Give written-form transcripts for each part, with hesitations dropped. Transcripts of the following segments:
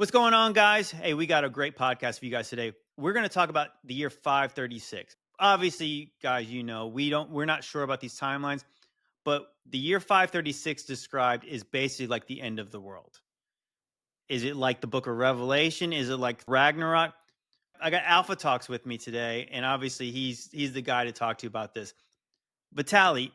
What's going on, guys? Hey, we got a great podcast for you guys today. We're going to talk about the year 536. Obviously, guys, we're not sure about these timelines, but the year 536 described is basically like the end of the world. Is it like the book of Revelation? Is it like Ragnarok? I got AlphaTalkz with me today, and obviously he's the guy to talk to about this. Vitali,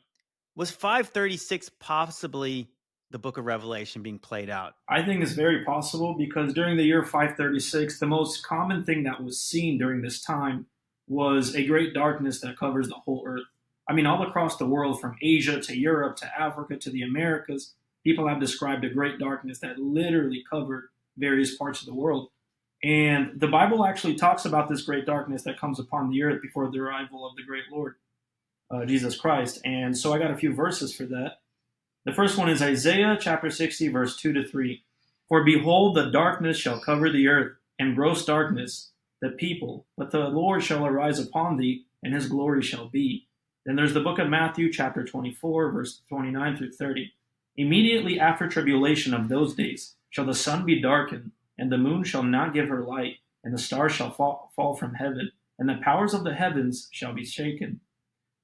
was 536 possibly the book of Revelation being played out? I think it's very possible because during the year 536, the most common thing that was seen during this time was a great darkness that covers the whole earth. I mean, all across the world, from Asia to Europe to Africa to the Americas, people have described a great darkness that literally covered various parts of the world. And the Bible actually talks about this great darkness that comes upon the earth before the arrival of the great Lord, Jesus Christ. And so I got a few verses for that. The first one is Isaiah chapter 60, verse 2 to 3. For behold, the darkness shall cover the earth, and gross darkness the people. But the Lord shall arise upon thee, and his glory shall be. Then there's the book of Matthew chapter 24, verse 29 through 30. Immediately after tribulation of those days shall the sun be darkened, and the moon shall not give her light, and the stars shall fall from heaven, and the powers of the heavens shall be shaken.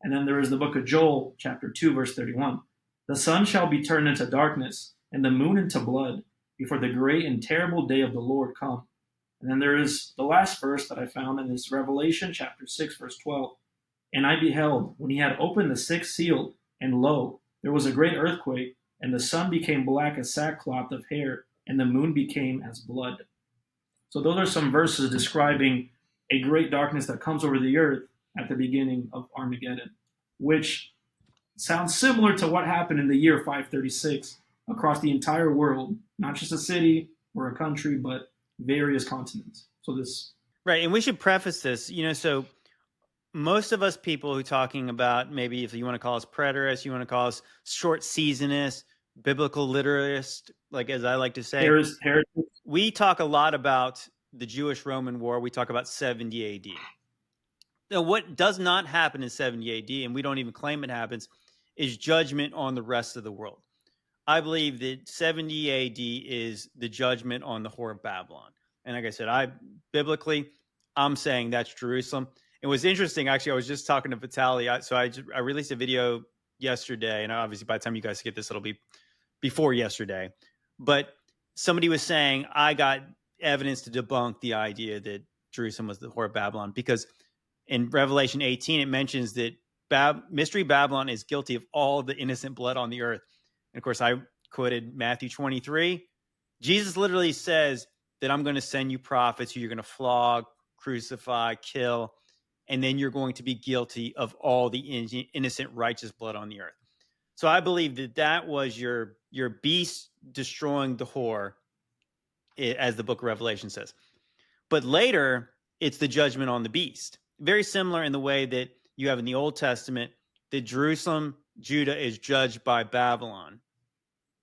And then there is the book of Joel chapter 2, verse 31. The sun shall be turned into darkness, and the moon into blood, before the great and terrible day of the Lord come. And then there is the last verse that I found, and it's Revelation chapter 6, verse 12. And I beheld, when he had opened the sixth seal, and lo, there was a great earthquake, and the sun became black as sackcloth of hair, and the moon became as blood. So those are some verses describing a great darkness that comes over the earth at the beginning of Armageddon, which sounds similar to what happened in the year 536 across the entire world, not just a city or a country, but various continents. So this, right, and we should preface this, so most of us people who are talking about, maybe if you want to call us preterists, you want to call us short seasonists, biblical literalists, like as I like to say, heretics. We talk a lot about the Jewish-Roman War. We talk about 70 AD. Now, what does not happen in 70 AD, and we don't even claim it happens, is judgment on the rest of the world. I believe that 70 AD is the judgment on the whore of Babylon. And like I said, I'm saying that's Jerusalem. It was interesting, actually. I was just talking to Vitali. I released a video yesterday, and obviously by the time you guys get this, it'll be before yesterday. But somebody was saying, I got evidence to debunk the idea that Jerusalem was the whore of Babylon, because in Revelation 18, it mentions that Mystery Babylon is guilty of all the innocent blood on the earth. And of course, I quoted Matthew 23. Jesus literally says that I'm going to send you prophets who you're going to flog, crucify, kill, and then you're going to be guilty of all the innocent righteous blood on the earth. So I believe that was your beast destroying the whore, as the book of Revelation says. But later, it's the judgment on the beast. Very similar in the way that you have in the Old Testament that Jerusalem, Judah is judged by Babylon.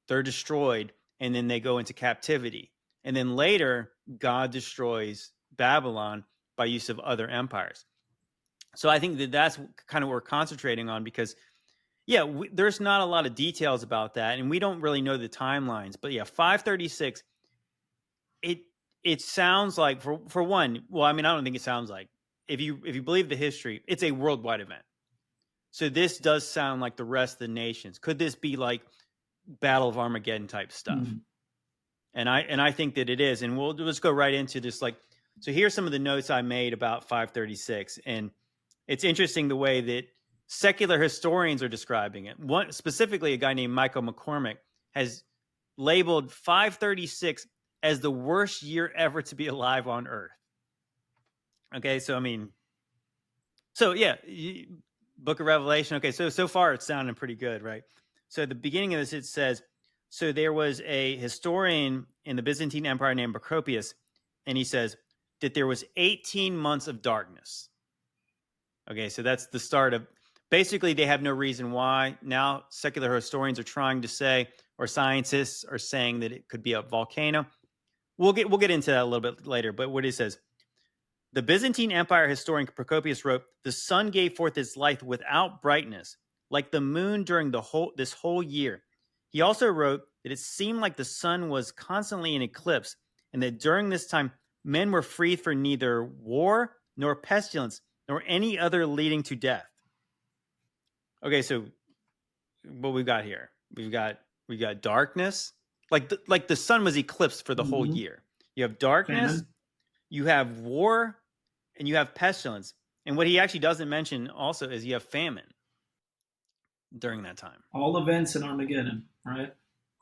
They're destroyed, and then they go into captivity. And then later, God destroys Babylon by use of other empires. So I think that's kind of what we're concentrating on, because, there's not a lot of details about that, and we don't really know the timelines. But 536, it sounds like, for one, well, I mean, I don't think it sounds like, if you believe the history, it's a worldwide event. So this does sound like the rest of the nations. Could this be like Battle of Armageddon type stuff? Mm-hmm. And I think that it is. And let's go right into this. So here's some of the notes I made about 536. And it's interesting the way that secular historians are describing it. One, specifically, a guy named Michael McCormick has labeled 536 as the worst year ever to be alive on Earth. Okay, so I mean, Book of Revelation. Okay, so far it's sounding pretty good, right? So at the beginning of this, it says, so there was a historian in the Byzantine Empire named Procopius, and he says that there was 18 months of darkness. Okay, so that's the start of, basically they have no reason why. Now secular historians are trying to say, or scientists are saying, that it could be a volcano. We'll get into that a little bit later, but what it says, the Byzantine Empire historian Procopius wrote, the sun gave forth its light without brightness, like the moon during this whole year. He also wrote that it seemed like the sun was constantly in eclipse, and that during this time men were free for neither war nor pestilence nor any other leading to death. Okay, so what we've got here, we've got darkness, like the sun was eclipsed for the whole Mm-hmm. year. You have darkness, Famine. you have war, and you have pestilence. And what he actually doesn't mention also is you have famine during that time. All events in Armageddon, right?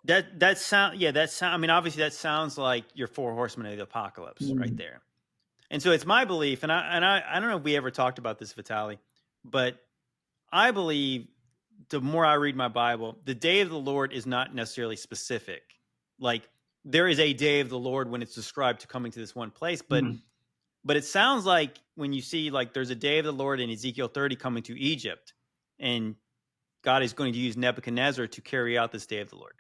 That sound, yeah, that sound. I mean, obviously, that sounds like your four horsemen of the apocalypse right Mm. there. And so it's my belief, and I don't know if we ever talked about this, Vitali, but I believe the more I read my Bible, the day of the Lord is not necessarily specific. Like there is a day of the Lord when it's described to coming to this one place, Mm. but it sounds like when you see like there's a day of the Lord in Ezekiel 30 coming to Egypt, and God is going to use Nebuchadnezzar to carry out this day of the Lord.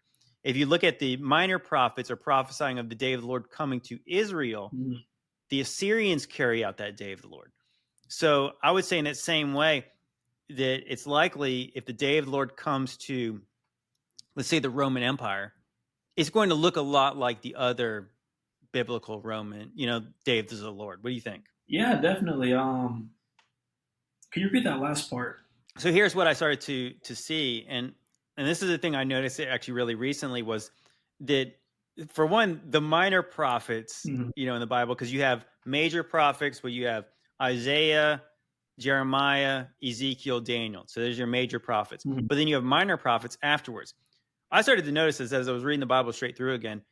If you look at the minor prophets are prophesying of the day of the Lord coming to Israel, Mm. the Assyrians carry out that day of the Lord. So I would say in that same way that it's likely if the day of the Lord comes to, let's say, the Roman Empire, it's going to look a lot like the other biblical Roman, day of the Lord. What do you think? Yeah, definitely. Can you repeat that last part? So here's what I started to see, and this is the thing I noticed actually really recently was that for one, the minor prophets, Mm. in the Bible, because you have major prophets where you have Isaiah, Jeremiah, Ezekiel, Daniel. So there's your major prophets. Mm. But then you have minor prophets afterwards. I started to notice this as I was reading the Bible straight through again.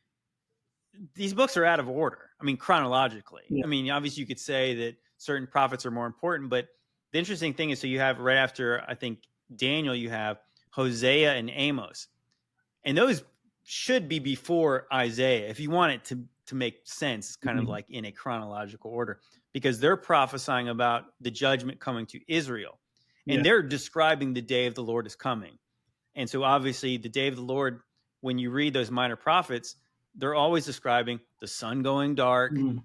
These books are out of order. I mean, chronologically. Yeah. I mean, obviously you could say that certain prophets are more important, but the interesting thing is, so you have right after, I think, Daniel, you have Hosea and Amos. And those should be before Isaiah, if you want it to make sense, kind of Mm. like in a chronological order, because they're prophesying about the judgment coming to Israel. Yeah. And they're describing the day of the Lord is coming. And so obviously the day of the Lord, when you read those minor prophets, they're always describing the sun going dark, Mm.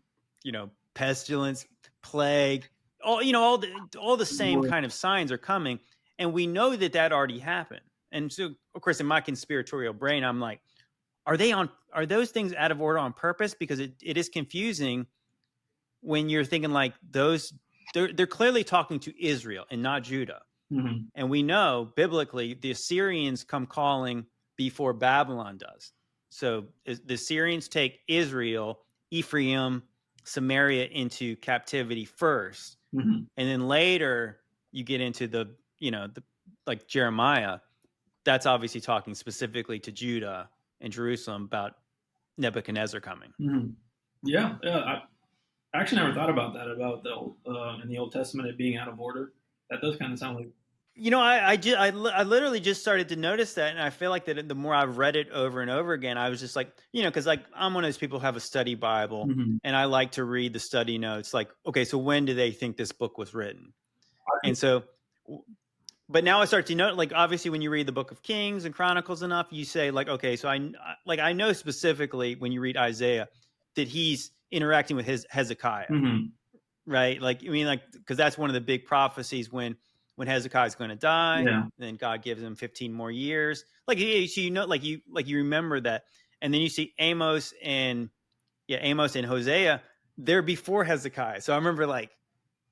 pestilence, plague, all the same War. kind of signs are coming. And we know that already happened. And so, of course, in my conspiratorial brain, I'm like, are those things out of order on purpose? Because it is confusing when you're thinking like they're clearly talking to Israel and not Judah. Mm. And we know biblically the Assyrians come calling before Babylon does. So the Assyrians take Israel, Ephraim, Samaria into captivity first. Mm. And then later you get into the like Jeremiah. That's obviously talking specifically to Judah and Jerusalem about Nebuchadnezzar coming. Mm. Yeah, yeah. I actually never thought about that about in the Old Testament it being out of order. That does kind of sound like. I literally just started to notice that, and I feel like that the more I've read it over and over again, I was just like, because like I'm one of those people who have a study Bible, Mm. and I like to read the study notes. Like, okay, so when do they think this book was written? And so, but now I start to know, like, obviously, when you read the Book of Kings and Chronicles enough, you say, like, okay, so I know specifically when you read Isaiah that he's interacting with his Hezekiah, Mm. right? Like, I mean, like, because that's one of the big prophecies when Hezekiah is going to die, Yeah. then God gives him 15 more years. Like, so like you remember that, and then you see Amos and Hosea, they're before Hezekiah. So I remember like,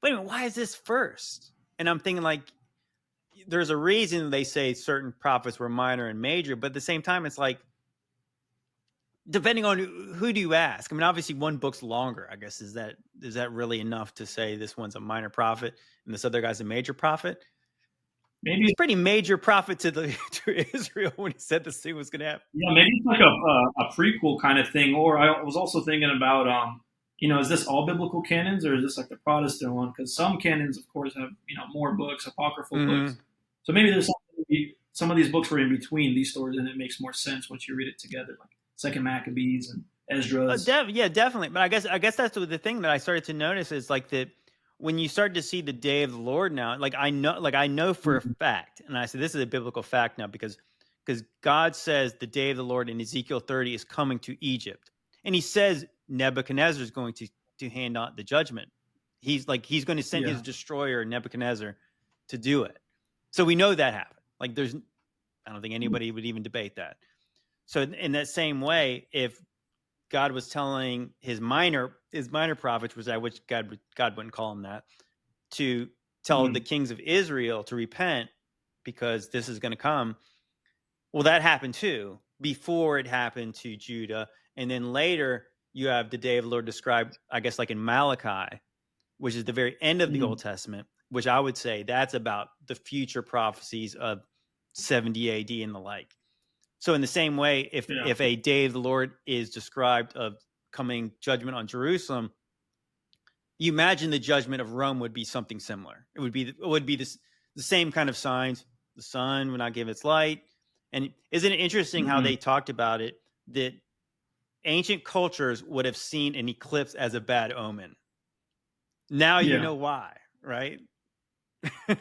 wait a minute, why is this first? And I'm thinking like, there's a reason they say certain prophets were minor and major, but at the same time, it's like, depending on who do you ask? I mean, obviously one book's longer. I guess is that really enough to say this one's a minor prophet and this other guy's a major prophet? Maybe. It's pretty major prophet to Israel when he said this thing was going to happen. Yeah, maybe it's like a prequel kind of thing. Or I was also thinking about, is this all biblical canons or is this like the Protestant one? Because some canons, of course, have more books, apocryphal books. So maybe there's some of these books were in between these stories, and it makes more sense once you read it together, like Second Maccabees and Esdras. Yeah, definitely. But I guess that's the thing that I started to notice is like that when you start to see the day of the Lord now, like I know for a fact, and I say this is a biblical fact now because God says the day of the Lord in Ezekiel 30 is coming to Egypt, and He says Nebuchadnezzar is going to hand out the judgment. He's going to send his destroyer Nebuchadnezzar to do it. So we know that happened. Like I don't think anybody would even debate that. So in that same way, if God was telling his minor prophets, which God wouldn't call them that, to tell the kings of Israel to repent because this is going to come. Well, that happened too before it happened to Judah, and then later you have the day of the Lord described, I guess, like in Malachi, which is the very end of the Old Testament, which I would say that's about the future prophecies of 70 AD and the like. So in the same way, if a day of the Lord is described of coming judgment on Jerusalem, you imagine the judgment of Rome would be something similar. It would be the same kind of signs. The sun would not give its light. And isn't it interesting how they talked about it, that ancient cultures would have seen an eclipse as a bad omen? Now you know why, right?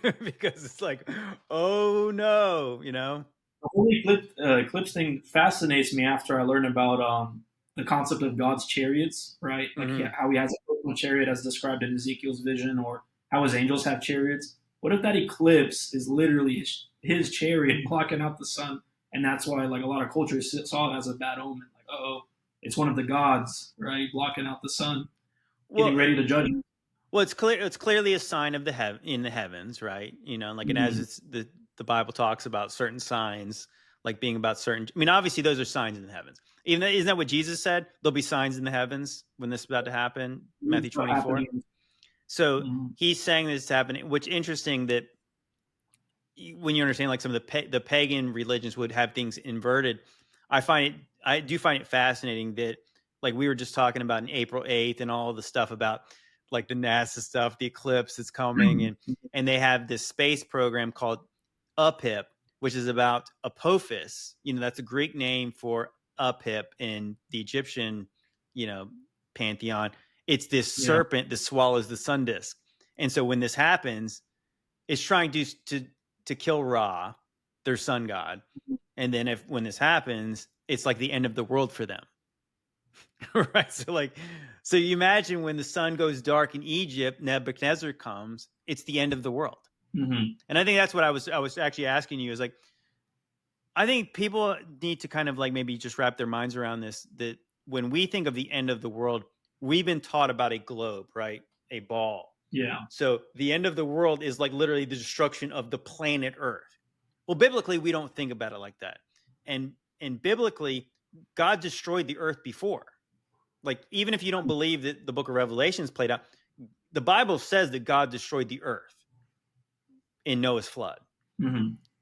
Because it's like, oh no, The whole eclipse thing fascinates me after I learned about the concept of God's chariots, right? Like how he has a personal chariot as described in Ezekiel's vision, or how his angels have chariots. What if that eclipse is literally his chariot blocking out the sun? And that's why like a lot of cultures saw it as a bad omen. Like, oh, it's one of the gods, right? Blocking out the sun, getting ready to judge. Well, it's clear. It's clearly a sign of in the heavens, right? Like, and as it's the Bible talks about certain signs, like being about certain. I mean, obviously, those are signs in the heavens. Isn't that what Jesus said? There'll be signs in the heavens when this is about to happen. Matthew 24. So he's saying this is happening. Which interesting that when you understand, like some of the pagan religions would have things inverted. I do find it fascinating that, like we were just talking about in April 8th and all the stuff about like the NASA stuff, the eclipse that's coming, and they have this space program called UPIP, which is about Apophis. That's a Greek name for Upip in the Egyptian, pantheon. It's this serpent that swallows the sun disk. And so when this happens, it's trying to kill Ra, their sun god. And then when this happens, it's like the end of the world for them. Right. So you imagine when the sun goes dark in Egypt, Nebuchadnezzar comes, it's the end of the world. And I think that's what I was actually asking you, is like, I think people need to kind of like maybe just wrap their minds around this, that when we think of the end of the world, we've been taught about a globe, right? A ball. Yeah. So the end of the world is like literally the destruction of the planet Earth. Well, biblically, we don't think about it like that. And biblically, God destroyed the earth before. Like, even if you don't believe that the book of Revelation is played out, the Bible says that God destroyed the earth in Noah's flood.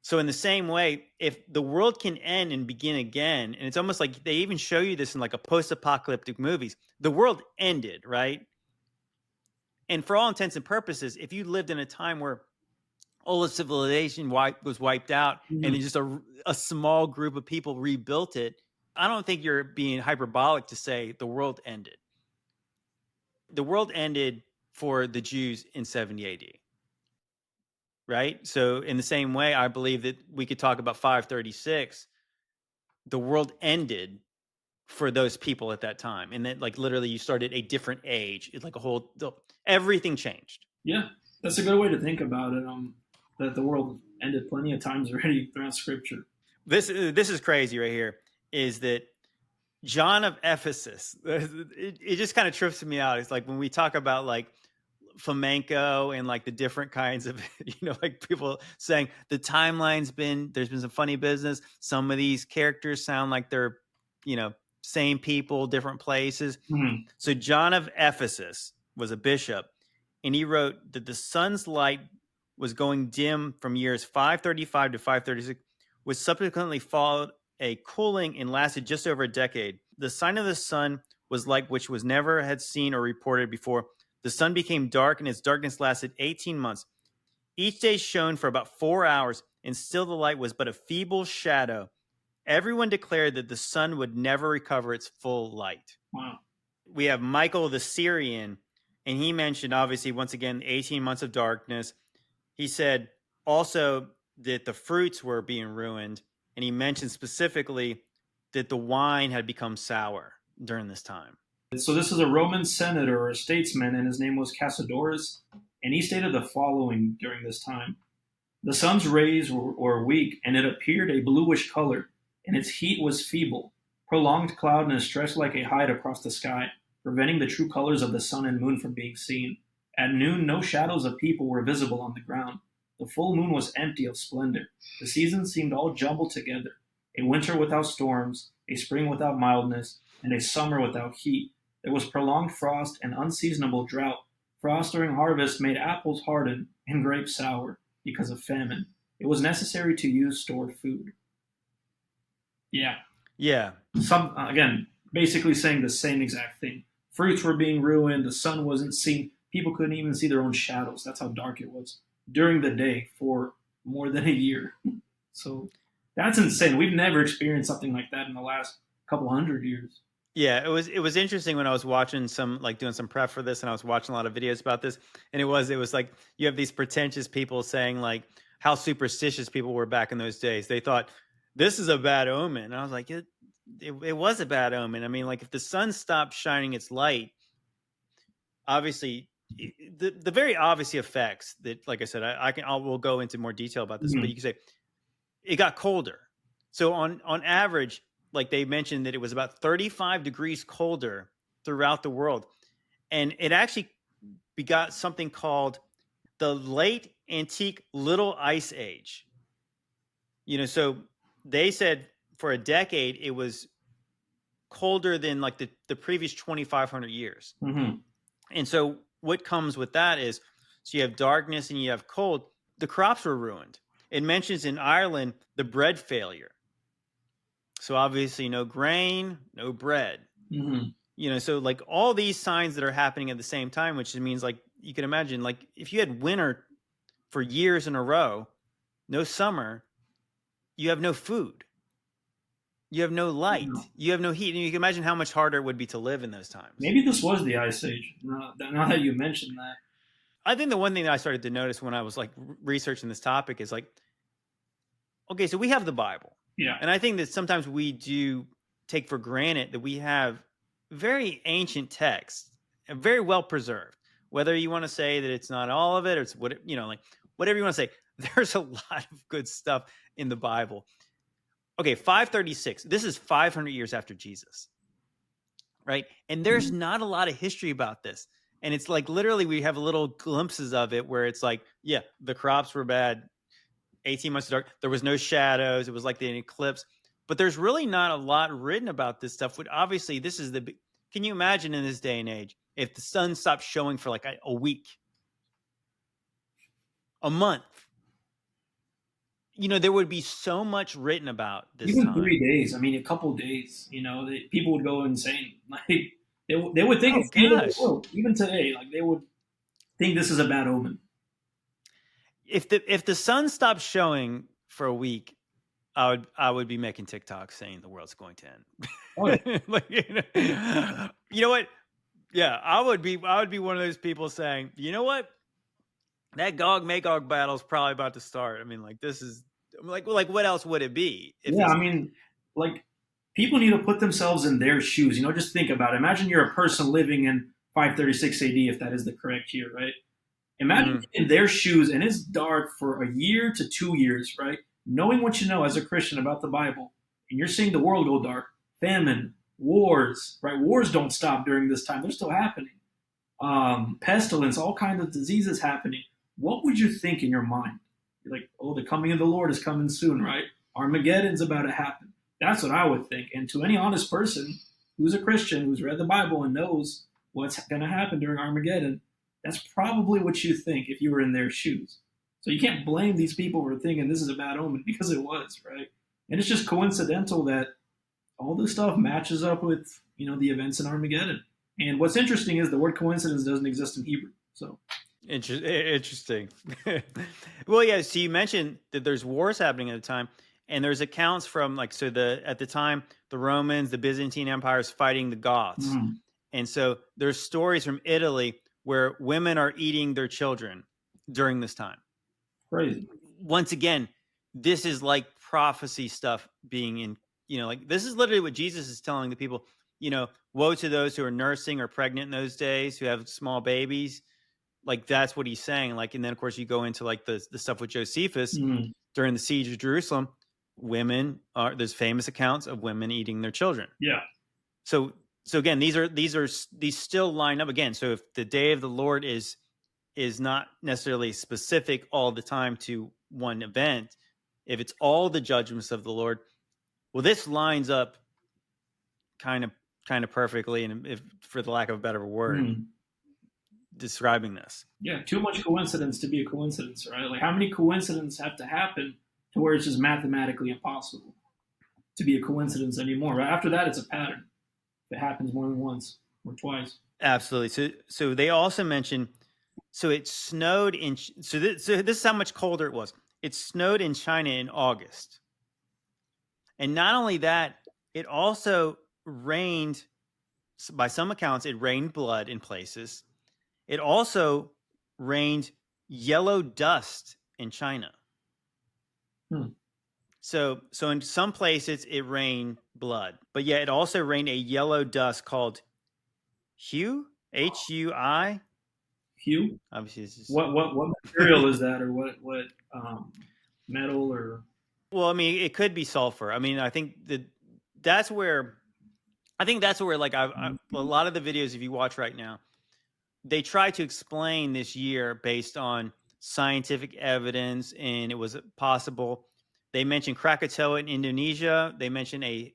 So in the same way, if the world can end and begin again, and it's almost like they even show you this in like a post-apocalyptic movies, the world ended, right? And for all intents and purposes, if you lived in a time where all of civilization was wiped out and then just a small group of people rebuilt it, I don't think you're being hyperbolic to say the world ended. The world ended for the Jews in 70 AD. Right? So in the same way, I believe that we could talk about 536. The world ended for those people at that time. And then like literally you started a different age. It's like everything changed. Yeah, that's a good way to think about it. That the world ended plenty of times already throughout Scripture. This is crazy right here, is that John of Ephesus, it just kind of trips me out. It's like when we talk about like flamenco and like the different kinds of, like people saying the timeline's there's been some funny business. Some of these characters sound like they're, same people, different places. So John of Ephesus was a bishop, and he wrote that the sun's light was going dim from years 535 to 536, which subsequently followed a cooling and lasted just over a decade. The sign of the sun was like which was never had seen or reported before. The sun became dark, and its darkness lasted 18 months. Each day shone for about 4 hours, and still the light was but a feeble shadow. Everyone declared that the sun would never recover its full light. Wow. We have Michael the Syrian, and he mentioned, obviously, once again, 18 months of darkness. He said also that the fruits were being ruined, and he mentioned specifically that the wine had become sour during this time. So this is a Roman senator or a statesman, and his name was Cassiodorus, and he stated the following during this time. The sun's rays were weak, and it appeared a bluish color, and its heat was feeble. Prolonged cloudiness stretched like a hide across the sky, preventing the true colors of the sun and moon from being seen. At noon, no shadows of people were visible on the ground. The full moon was empty of splendor. The seasons seemed all jumbled together, a winter without storms, a spring without mildness, and a summer without heat. There was prolonged frost and unseasonable drought. Frost during harvest made apples harden and grapes sour because of famine. It was necessary to use stored food. Yeah, Yeah. some again, basically saying the same exact thing. Fruits were being ruined. The sun wasn't seen. People couldn't even see their own shadows. That's how dark it was during the day for more than a year. So that's insane. We've never experienced something like that in the last couple hundred years. Yeah, it was interesting when I was watching some, like, doing some prep for this, and I was watching a lot of videos about this, and it was like you have these pretentious people saying like how superstitious people were back in those days. They thought this is a bad omen. And I was like, it was a bad omen. I mean, like, if the sun stopped shining its light, obviously the very obvious effects that, like I said, we'll go into more detail about this, but Mhm. you can say it got colder. So on average, like they mentioned, that it was about 35 degrees colder throughout the world. And it actually begot something called the late antique little ice age. So they said for a decade it was colder than like the previous 2,500 years. Mhm. And so what comes with that is, so you have darkness and you have cold. The crops were ruined. It mentions in Ireland the bread failure. So obviously no grain, no bread. Mhm. So like all these signs that are happening at the same time, which means, like, you can imagine, like, if you had winter for years in a row, no summer, you have no food, you have no Yeah. light, you have no heat. And you can imagine how much harder it would be to live in those times. Maybe this was the Ice Age. Now that you mentioned that. I think the one thing that I started to notice when I was like researching this topic is like, okay, so we have the Bible. Yeah. And I think that sometimes we do take for granted that we have very ancient texts, and very well preserved. Whether you want to say that it's not all of it, or it's like whatever you want to say, there's a lot of good stuff in the Bible. Okay, 536. This is 500 years after Jesus, right? And there's Mhm. not a lot of history about this. And it's like literally we have little glimpses of it where it's like, yeah, the crops were bad, 18 months of dark. There was no shadows. It was like the eclipse. But there's really not a lot written about this stuff. But obviously, this is can you imagine in this day and age if the sun stopped showing for like a week, a month? There would be so much written about this Even time. 3 days. I mean, a couple days. People would go insane. Like they would think Oh it's the end of the gosh. world. Even today, like they would think this is a bad omen. If the sun stopped showing for a week, I would be making TikTok saying the world's going to Oh yeah. end. Like, you know what? Yeah, I would be one of those people saying, you know what? That Gog Magog battle is probably about to start. I mean, like, this is like what else would it be if Yeah. it's I mean, like people need to put themselves in their shoes. Just think about it. Imagine you're a person living in 536 AD, if that is the correct year, right? Imagine mhm, in their shoes and it's dark for a year to 2 years, right? Knowing what you know as a Christian about the Bible, and you're seeing the world go dark, famine, wars, right? Wars don't stop during this time; they're still happening. Pestilence, all kinds of diseases happening. What would you think in your mind? You're like, oh, the coming of the Lord is coming soon, right? Armageddon's about to happen. That's what I would think. And to any honest person who's a Christian, who's read the Bible and knows what's going to happen during Armageddon, that's probably what you think if you were in their shoes. So you can't blame these people for thinking this is a bad omen because it was, right? And it's just coincidental that all this stuff matches up with, the events in Armageddon. And what's interesting is the word coincidence doesn't exist in Hebrew. So interesting. Well, yeah. So you mentioned that there's wars happening at the time, and there's accounts from, like, so at the time the Romans, the Byzantine Empire is fighting the Goths, mm, and so there's stories from Italy where women are eating their children during this time. crazy. Once again, this is like prophecy stuff being in, like, this is literally what Jesus is telling the people, woe to those who are nursing or pregnant in those days, who have small babies. Like, that's what he's saying. Like, and then of course you go into like the stuff with Josephus Mm, during the siege of Jerusalem. there's famous accounts of women eating their children. Yeah. So again, these still line up again. So if the day of the Lord is not necessarily specific all the time to one event, if it's all the judgments of the Lord, well, this lines up kind of perfectly, and if for the lack of a better word, describing this. Yeah, too much coincidence to be a coincidence, right? Like, how many coincidences have to happen to where it's just mathematically impossible to be a coincidence anymore? Right after that, it's a pattern. If it happens more than once or twice. Absolutely. So they also mentioned, so it snowed in, so this is how much colder it was. It snowed in China in August. And not only that, it also rained, by some accounts, it rained blood in places. It also rained yellow dust in China. So in some places it rained blood, but yeah, it also rained a yellow dust called Hui, Hui. Hue? Obviously, this is... What material is that, or what metal, or? Well, I mean, it could be sulfur. I mean, I think that's where like a lot of the videos, if you watch right now, they try to explain this year based on scientific evidence, and it was possible. They mentioned Krakatoa in Indonesia. They mentioned a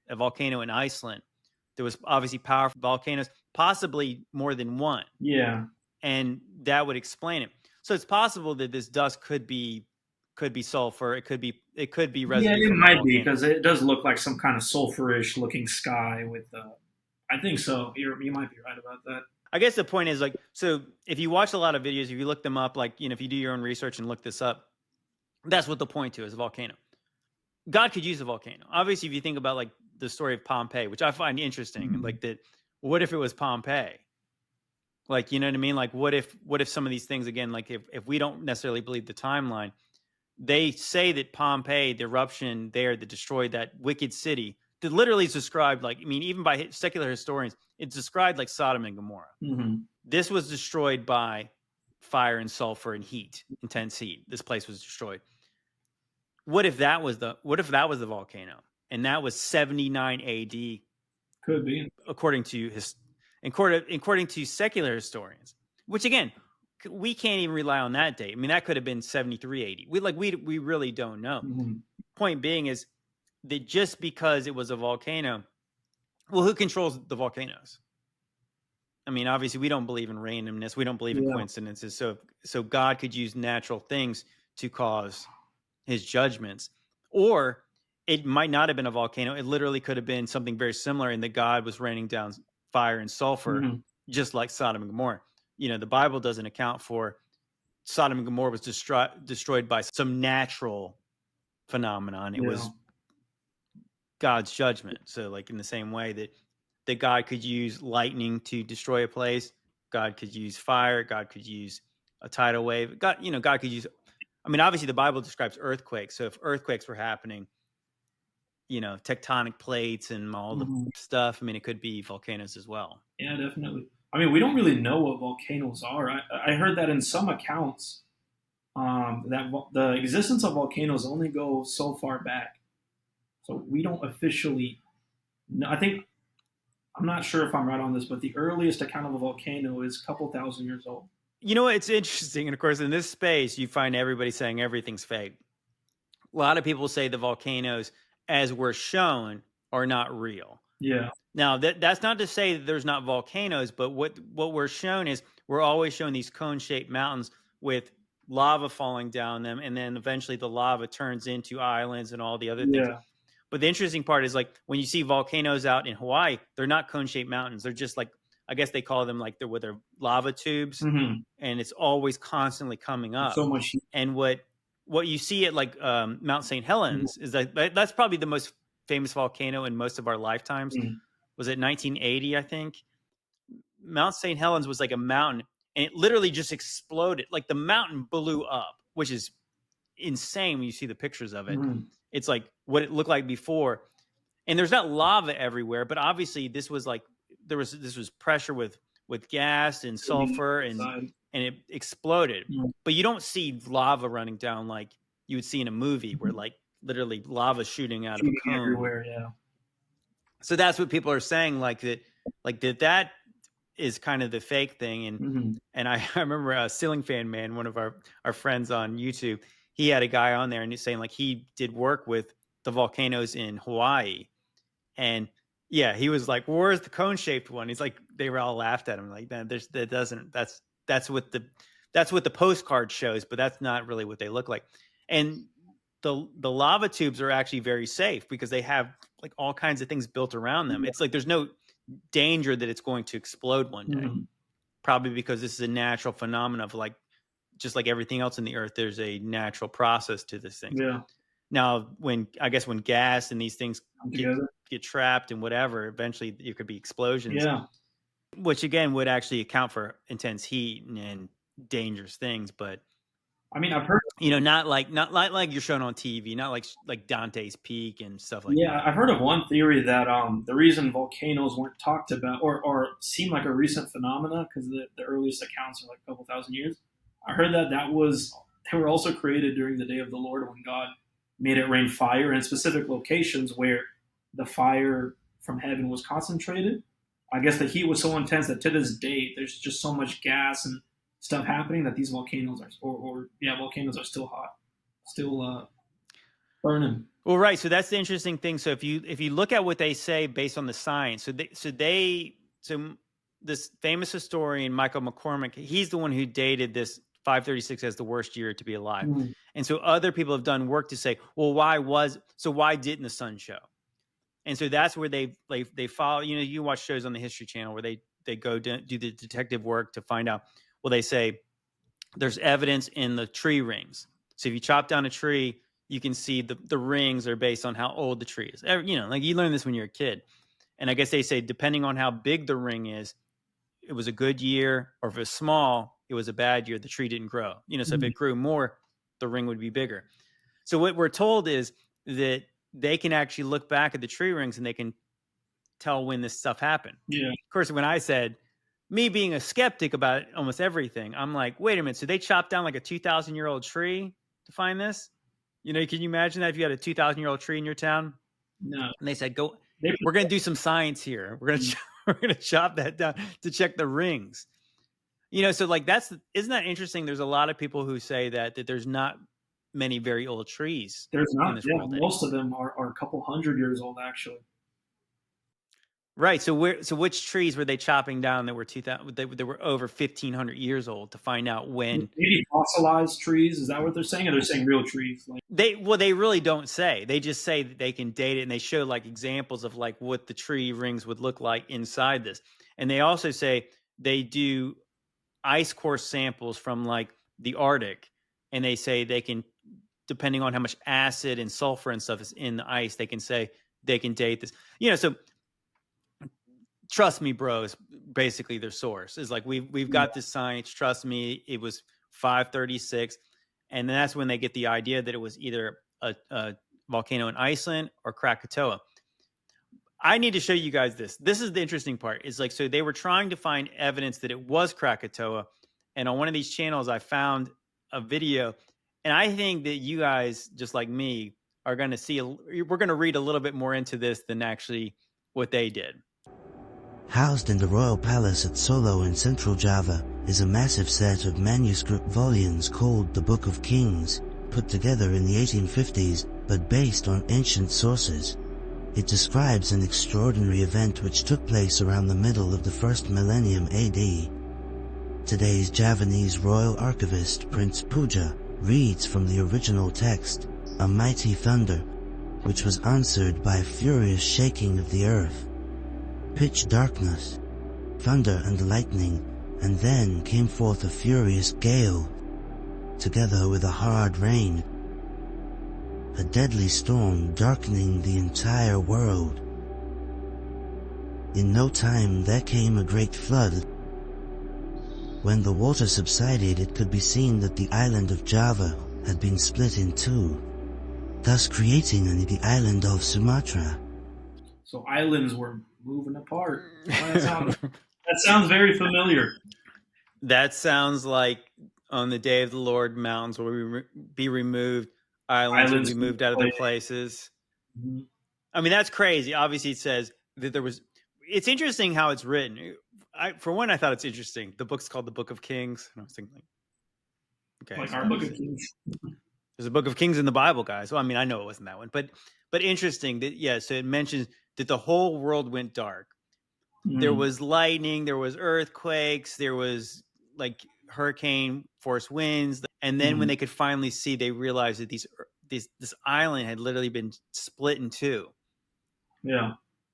volcano in Iceland. There was obviously powerful volcanoes, possibly more than one. Yeah. And that would explain it. So it's possible that this dust could be sulfur. It could be residue. Yeah, it from might be, because it does look like some kind of sulfurish looking sky with. I think so. You might be right about that. I guess the point is, like, so if you watch a lot of videos, if you look them up, like, you know, if you do your own research and look this up, that's what the point to is, a volcano. God could use a volcano. Obviously, if you think about like the story of Pompeii, which I find interesting, like that, what if it was Pompeii? Like, you know what I mean? Like, what if some of these things, again, like if we don't necessarily believe the timeline, they say that Pompeii, the eruption there that destroyed that wicked city, that literally is described like, I mean, even by secular historians, it's described like Sodom and Gomorrah. This was destroyed by fire and sulfur and heat, intense heat. This place was destroyed. What if that was the volcano, and that was 79 AD? Could be, according to secular historians. Which, again, we can't even rely on that date. I mean, that could have been 73 AD. We really don't know. Point being is that just because it was a volcano, well, who controls the volcanoes? I mean, obviously, we don't believe in randomness. We don't believe in coincidences. So God could use natural things to cause his judgments. Or it might not have been a volcano. It literally could have been something very similar, in that God was raining down fire and sulfur, just like Sodom and Gomorrah. You know, the Bible doesn't account for Sodom and Gomorrah was destroyed by some natural phenomenon. It was God's judgment. So, like, in the same way that God could use lightning to destroy a place, God could use fire, God could use a tidal wave. God could use, I mean, obviously the Bible describes earthquakes. So if earthquakes were happening, you know, tectonic plates and all the stuff, I mean, it could be volcanoes as well. Yeah, definitely. I mean, we don't really know what volcanoes are. I heard that in some accounts, that the existence of volcanoes only goes so far back. So we don't officially know. I'm not sure if I'm right on this, but the earliest account of a volcano is a couple thousand years old. You know, it's interesting. And of course, in this space, you find everybody saying everything's fake. A lot of people say the volcanoes, as we're shown, are not real. Yeah. Now, that's not to say that there's not volcanoes, but what we're shown is we're always shown these cone-shaped mountains with lava falling down them, and then eventually the lava turns into islands and all the other things. But the interesting part is, like, when you see volcanoes out in Hawaii, they're not cone-shaped mountains. They're just like, I guess they call them like they're lava tubes, and it's always constantly coming up. So much heat. And what you see at like Mount St. Helens is that's probably the most famous volcano in most of our lifetimes. Was it 1980? I think Mount St. Helens was like a mountain, and it literally just exploded. Like, the mountain blew up, which is insane when you see the pictures of it. It's like what it looked like before, and there's not lava everywhere, but obviously this was pressure with gas and sulfur, and it exploded. But you don't see lava running down like you would see in a movie, where like literally lava shooting out of a Shooting cone. everywhere. Yeah. So that's what people are saying, that is kind of the fake thing. Hmm. And I remember Ceiling Fan Man, one of our friends on YouTube, he had a guy on there and he's saying like he did work with the volcanoes in Hawaii. And yeah, he was like, "Where's the cone shaped one?" He's like, they were all laughed at him like, "Man, that's what the postcard shows, but that's not really what they look like." And the lava tubes are actually very safe because they have like all kinds of things built around them. Yeah. It's like there's no danger that it's going to explode one day. Hmm. Probably because this is a natural phenomenon of like just like everything else in the earth, there's a natural process to this thing. Yeah. Now, when gas and these things Come get together. get trapped and whatever, eventually there could be explosions, Yeah. which again would actually account for intense heat and dangerous things. But I mean, I've heard. not like you're shown on TV, not like Dante's Peak and stuff like Yeah, that. I've heard of one theory that the reason volcanoes weren't talked about or seem like a recent phenomena because the earliest accounts are like a couple thousand years. I heard that they were also created during the day of the Lord when God made it rain fire in specific locations where the fire from heaven was concentrated. I guess the heat was so intense that to this day there's just so much gas and stuff happening that these volcanoes are or yeah, volcanoes are still hot, still burning. Well, right. So that's the interesting thing. So if you look at what they say based on the science, so this famous historian Michael McCormick, he's the one who dated this 536 as the worst year to be alive. Mm. And so other people have done work to say, well, why didn't the sun show? And so that's where they follow. You watch shows on the History Channel where they go do the detective work to find out. Well, they say there's evidence in the tree rings. So if you chop down a tree, you can see the rings are based on how old the tree is. Like you learn this when you're a kid. And I guess they say depending on how big the ring is, it was a good year, or if it's small, it was a bad year. The tree didn't grow. So if Mm. it grew more, the ring would be bigger. So what we're told is that they can actually look back at the tree rings and they can tell when this stuff happened. Yeah. Of course, when I said me being a skeptic about almost everything, I'm like, wait a minute. So they chopped down like a 2,000-year-old tree to find this? Can you imagine that if you had a 2,000-year-old tree in your town? No. And they said, "Go, They, we're going to do some science here. We're going to we're going to chop that down to check the rings." So like isn't that interesting? There's a lot of people who say that there's not many very old trees there's in not. this Yeah, world most anymore. of them are a couple hundred years old actually. Right. So which trees were they chopping down that were 2,000 that were over 1,500 years old to find out when Maybe fossilized trees. Is that what they're saying? Or they're saying real trees? Like, they really don't say. They just say that they can date it, and they show like examples of like what the tree rings would look like inside this. And they also say they do ice core samples from like the Arctic, and they say they can, depending on how much acid and sulfur and stuff is in the ice, they can say they can date this. So trust me, bros. Basically, their source is like we've got this science. Trust me, it was 536, and then that's when they get the idea that it was either a volcano in Iceland or Krakatoa. I need to show you guys this. This is the interesting part. Is like so they were trying to find evidence that it was Krakatoa, and on one of these channels, I found a video, and I think that you guys, just like me, are going to see. We're going to read a little bit more into this than actually what they did. Housed in the royal palace at Solo in central Java is a massive set of manuscript volumes called the Book of Kings, put together in the 1850s but based on ancient sources. It describes an extraordinary event which took place around the middle of the first millennium AD. Today's Javanese royal archivist Prince Puja reads from the original text, a mighty thunder, which was answered by a furious shaking of the earth. Pitch darkness, thunder and lightning, and then came forth a furious gale, together with a hard rain, a deadly storm darkening the entire world. In no time there came a great flood. When the water subsided, it could be seen that the island of Java had been split in two, thus creating the island of Sumatra. so islands were moving apart. Well, that sounds very familiar. That sounds like on the day of the Lord, mountains will be removed, Islands would Islands. be moved out of their places. Mhm. I mean, that's crazy. Obviously, it says that there was. It's interesting how it's written. For one, I thought it's interesting. The book's called the Book of Kings. And I was thinking, okay, Like so our Book of Kings. there's a Book of Kings in the Bible, guys. Well, I mean, I know it wasn't that one, but interesting that so it mentions that the whole world went dark. There was lightning, there was earthquakes, there was like hurricane force winds, and then when they could finally see, they realized that this island had literally been split in two. Yeah.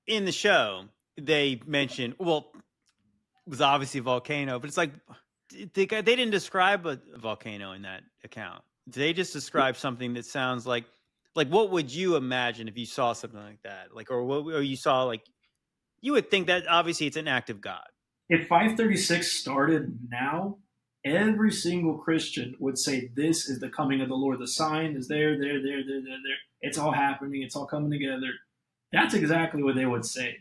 In the show, they mentioned, well, it was obviously a volcano, but it's like they didn't describe a volcano in that account. They just described something that sounds like what would you imagine if you saw something like that? Like, or you saw, like, you would think that obviously it's an act of God. If 536 started now, every single Christian would say this is the coming of the Lord. The sign is there. It's all happening. It's all coming together. That's exactly what they would say.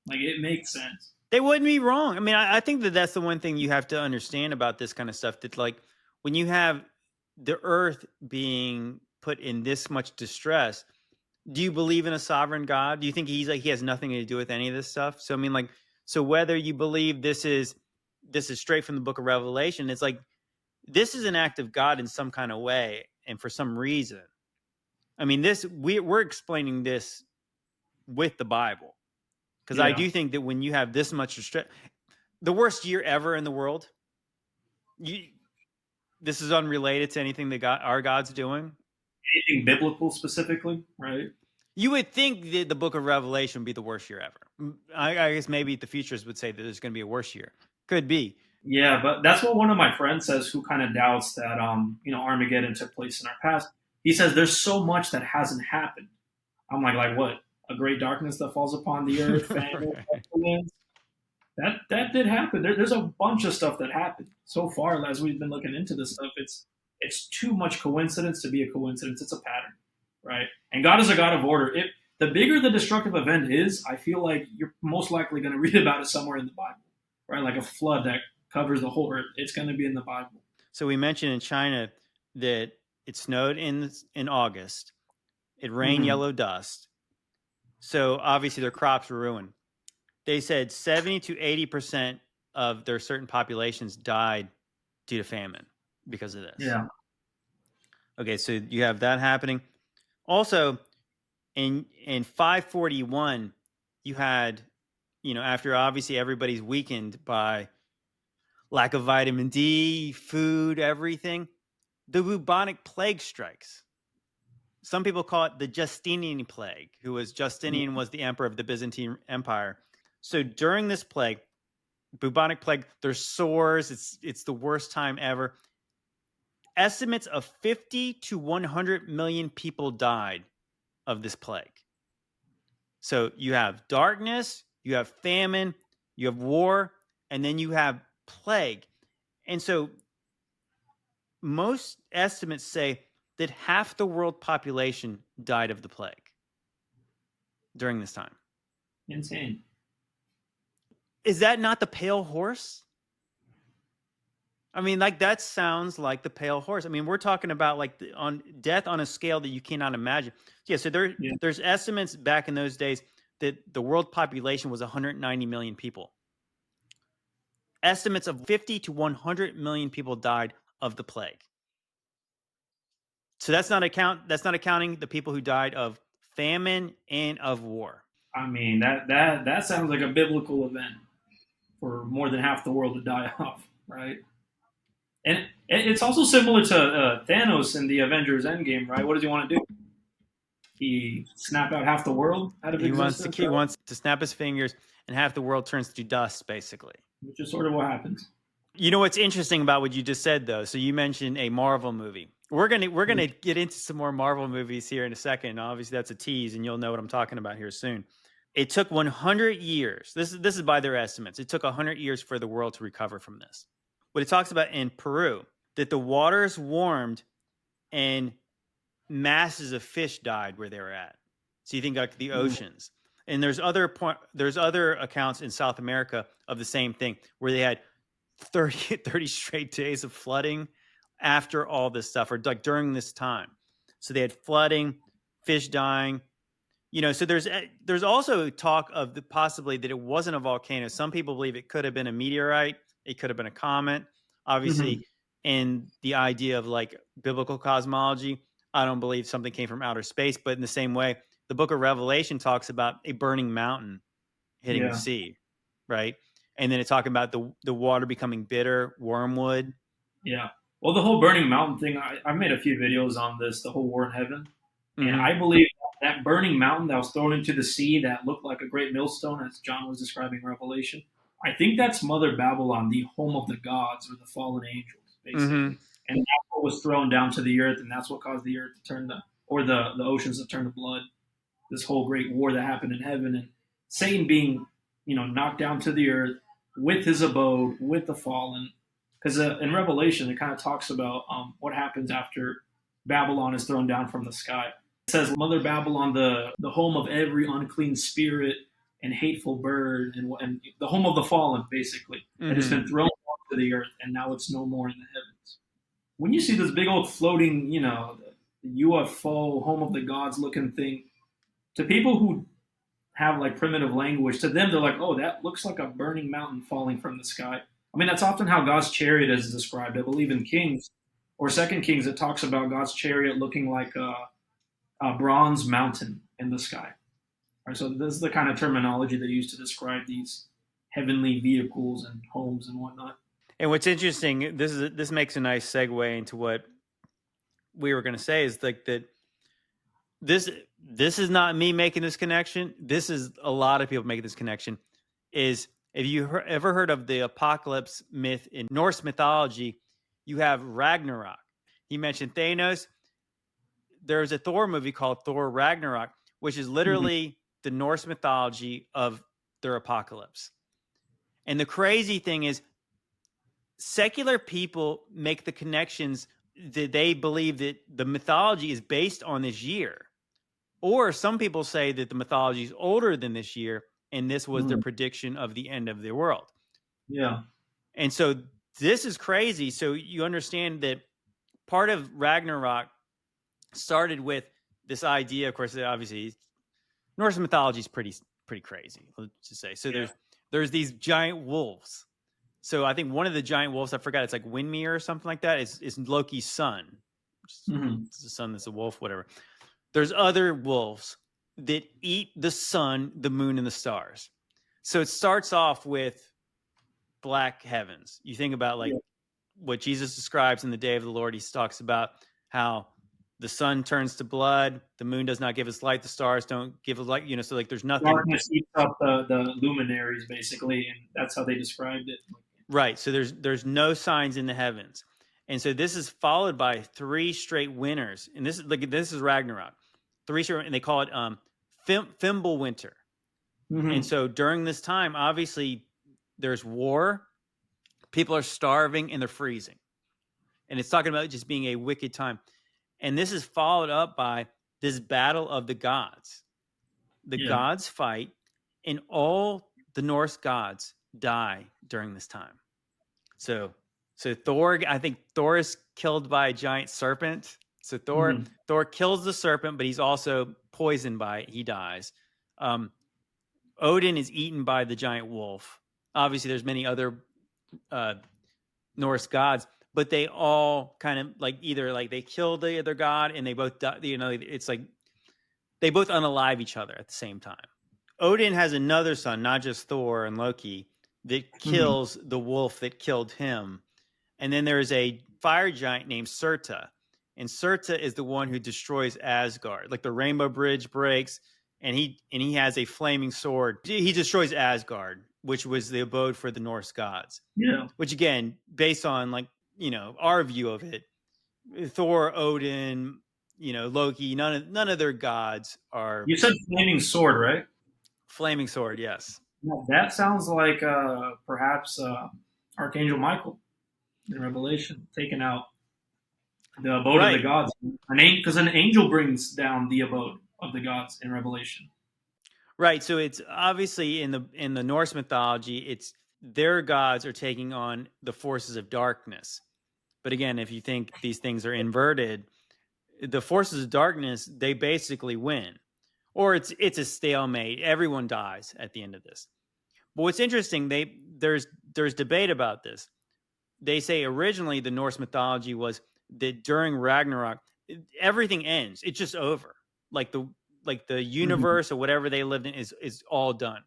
Like, it makes sense. They wouldn't be wrong. I mean, I think that that's the one thing you have to understand about this kind of stuff, that like when you have the earth being put in this much distress, do you believe in a sovereign God? Do you think he has nothing to do with any of this stuff? So I mean, like, so whether you believe this is straight from the book of Revelation, it's like this is an act of God in some kind of way and for some reason. I mean, we're explaining this with the Bible, because I do think that when you have this much distress, the worst year ever in the world, this is unrelated to anything that our God's doing. Anything biblical specifically, right? You would think that the book of Revelation would be the worst year ever. I guess maybe the futurists would say that there's going to be a worse year. Could be. Yeah, but that's what one of my friends says, who kind of doubts that Armageddon took place in our past. He says there's so much that hasn't happened. I'm like what? A great darkness that falls upon the earth, famine, that did happen. There's a bunch of stuff that happened so far as we've been looking into this stuff. It's too much coincidence to be a coincidence. It's a pattern, right? And God is a God of order. The bigger the destructive event is, I feel like you're most likely going to read about it somewhere in the Bible, right? Like a flood that covers the whole earth. It's going to be in the Bible. So we mentioned in China that it snowed in August. It rained yellow dust. So obviously their crops were ruined. They said 70 to 80% of their certain populations died due to famine because of this. Yeah. Okay, so you have that happening. Also, in 541, you had, after obviously everybody's weakened by lack of vitamin D, food, everything, the bubonic plague strikes. Some people call it the Justinian plague, Justinian was the emperor of the Byzantine Empire. So during this plague, bubonic plague, there's sores. It's the worst time ever. Estimates of 50 to 100 million people died of this plague. So you have darkness, you have famine, you have war, and then you have plague. And so most estimates say that half the world population died of the plague during this time. Insane. Is that not the pale horse? I mean, like, that sounds like the pale horse. I mean, we're talking about like on death on a scale that you cannot imagine. Yeah, so there's estimates back in those days that the world population was 190 million people. Estimates of 50 to 100 million people died of the plague. So that's not accounting the people who died of famine and of war. I mean, that sounds like a biblical event for more than half the world to die off, right? And it's also similar to Thanos in the Avengers Endgame, right? What does he want to do? He snap out half the world out of existence? He wants to snap his fingers and half the world turns to dust, basically. Which is sort of what happens. You know what's interesting about what you just said, though? So you mentioned a Marvel movie. We're gonna get into some more Marvel movies here in a second. Obviously, that's a tease, and you'll know what I'm talking about here soon. It took 100 years. This is by their estimates. It took 100 years for the world to recover from this. What it talks about in Peru, that the waters warmed and masses of fish died where they were at. So you think like the oceans. And there's other accounts in South America of the same thing, where they had 30 straight days of flooding after all this stuff, or like during this time. So they had flooding, fish dying. So there's also talk of possibly that it wasn't a volcano. Some people believe it could have been a meteorite. It could have been a comet. Obviously, in the idea of like biblical cosmology, I don't believe something came from outer space. But in the same way, the book of Revelation talks about a burning mountain hitting the sea, right? And then it's talking about the water becoming bitter, wormwood. Yeah. Well, the whole burning mountain thing, I made a few videos on this, the whole war in heaven. And I believe that burning mountain that was thrown into the sea that looked like a great millstone, as John was describing in Revelation, I think that's Mother Babylon, the home of the gods or the fallen angels, basically. And that's what was thrown down to the earth, and that's what caused the earth to turn the oceans to turn to blood. This whole great war that happened in heaven, and Satan being, knocked down to the earth with his abode, with the fallen. Because in Revelation, it kind of talks about what happens after Babylon is thrown down from the sky. It says, Mother Babylon, the home of every unclean spirit and hateful bird, and the home of the fallen, basically, that has been thrown to the earth, and now it's no more in the heavens. When you see this big old floating, UFO, home of the gods looking thing, to people who have like primitive language, to them, they're like, oh, that looks like a burning mountain falling from the sky. I mean, that's often how God's chariot is described. I believe in Kings or Second Kings, it talks about God's chariot looking like a bronze mountain in the sky. All right, so this is the kind of terminology they use to describe these heavenly vehicles and homes and whatnot. And what's interesting, this makes a nice segue into what we were going to say, is like that this is not me making this connection. This is a lot of people making this connection. Is if you ever heard of the apocalypse myth in Norse mythology, you have Ragnarok. He mentioned Thanos. There's a Thor movie called Thor Ragnarok, which is literally the Norse mythology of their apocalypse. And the crazy thing is, secular people make the connections that they believe that the mythology is based on this year. Or some people say that the mythology is older than this year, and this was their prediction of the end of the world. Yeah. And so this is crazy. So you understand that part of Ragnarok started with this idea. Of course, obviously, Norse mythology is pretty crazy, let's just say. So there's these giant wolves. So I think one of the giant wolves, I forgot, it's like Windmere or something like that, is Loki's son. It's the son that's a wolf, whatever. There's other wolves that eat the sun, the moon, and the stars. So it starts off with black heavens. You think about what Jesus describes in the day of the Lord. He talks about how the sun turns to blood, the moon does not give its light, the stars don't give us light, so like there's nothing. Darkness eats up the luminaries, basically, and that's how they described it. Right. So there's no signs in the heavens. And so this is followed by 3 straight winters. And this is Ragnarok. 3 straight, and they call it Fimble winter. And so during this time, obviously there's war, people are starving, and they're freezing. And it's talking about just being a wicked time. And this is followed up by this battle of the gods. The gods fight, and all the Norse gods die during this time. So Thor, I think Thor is killed by a giant serpent. So Thor kills the serpent, but he's also poisoned by it. He dies. Odin is eaten by the giant wolf. Obviously, there's many other Norse gods, but they all kind of either they kill the other god and they both die. It's like they both unalive each other at the same time. Odin has another son, not just Thor and Loki, that kills the wolf that killed him. And then there's a fire giant named Surta. And Surta is the one who destroys Asgard. Like the Rainbow Bridge breaks, and he has a flaming sword. He destroys Asgard, which was the abode for the Norse gods. Yeah. Which again, based on our view of it, Thor, Odin, Loki, none of their gods are. You said flaming sword, right? Flaming sword, yes. Well, that sounds like perhaps Archangel Michael in Revelation, taking out the abode of the gods. Because an angel brings down the abode of the gods in Revelation. Right. So it's obviously in the Norse mythology, it's their gods are taking on the forces of darkness. But again, if you think these things are inverted, the forces of darkness, they basically win, or it's a stalemate. Everyone dies at the end of this. But what's interesting, there's debate about this. They say originally the Norse mythology was that during Ragnarok, everything ends. It's just over. Like the universe or whatever they lived in is all done.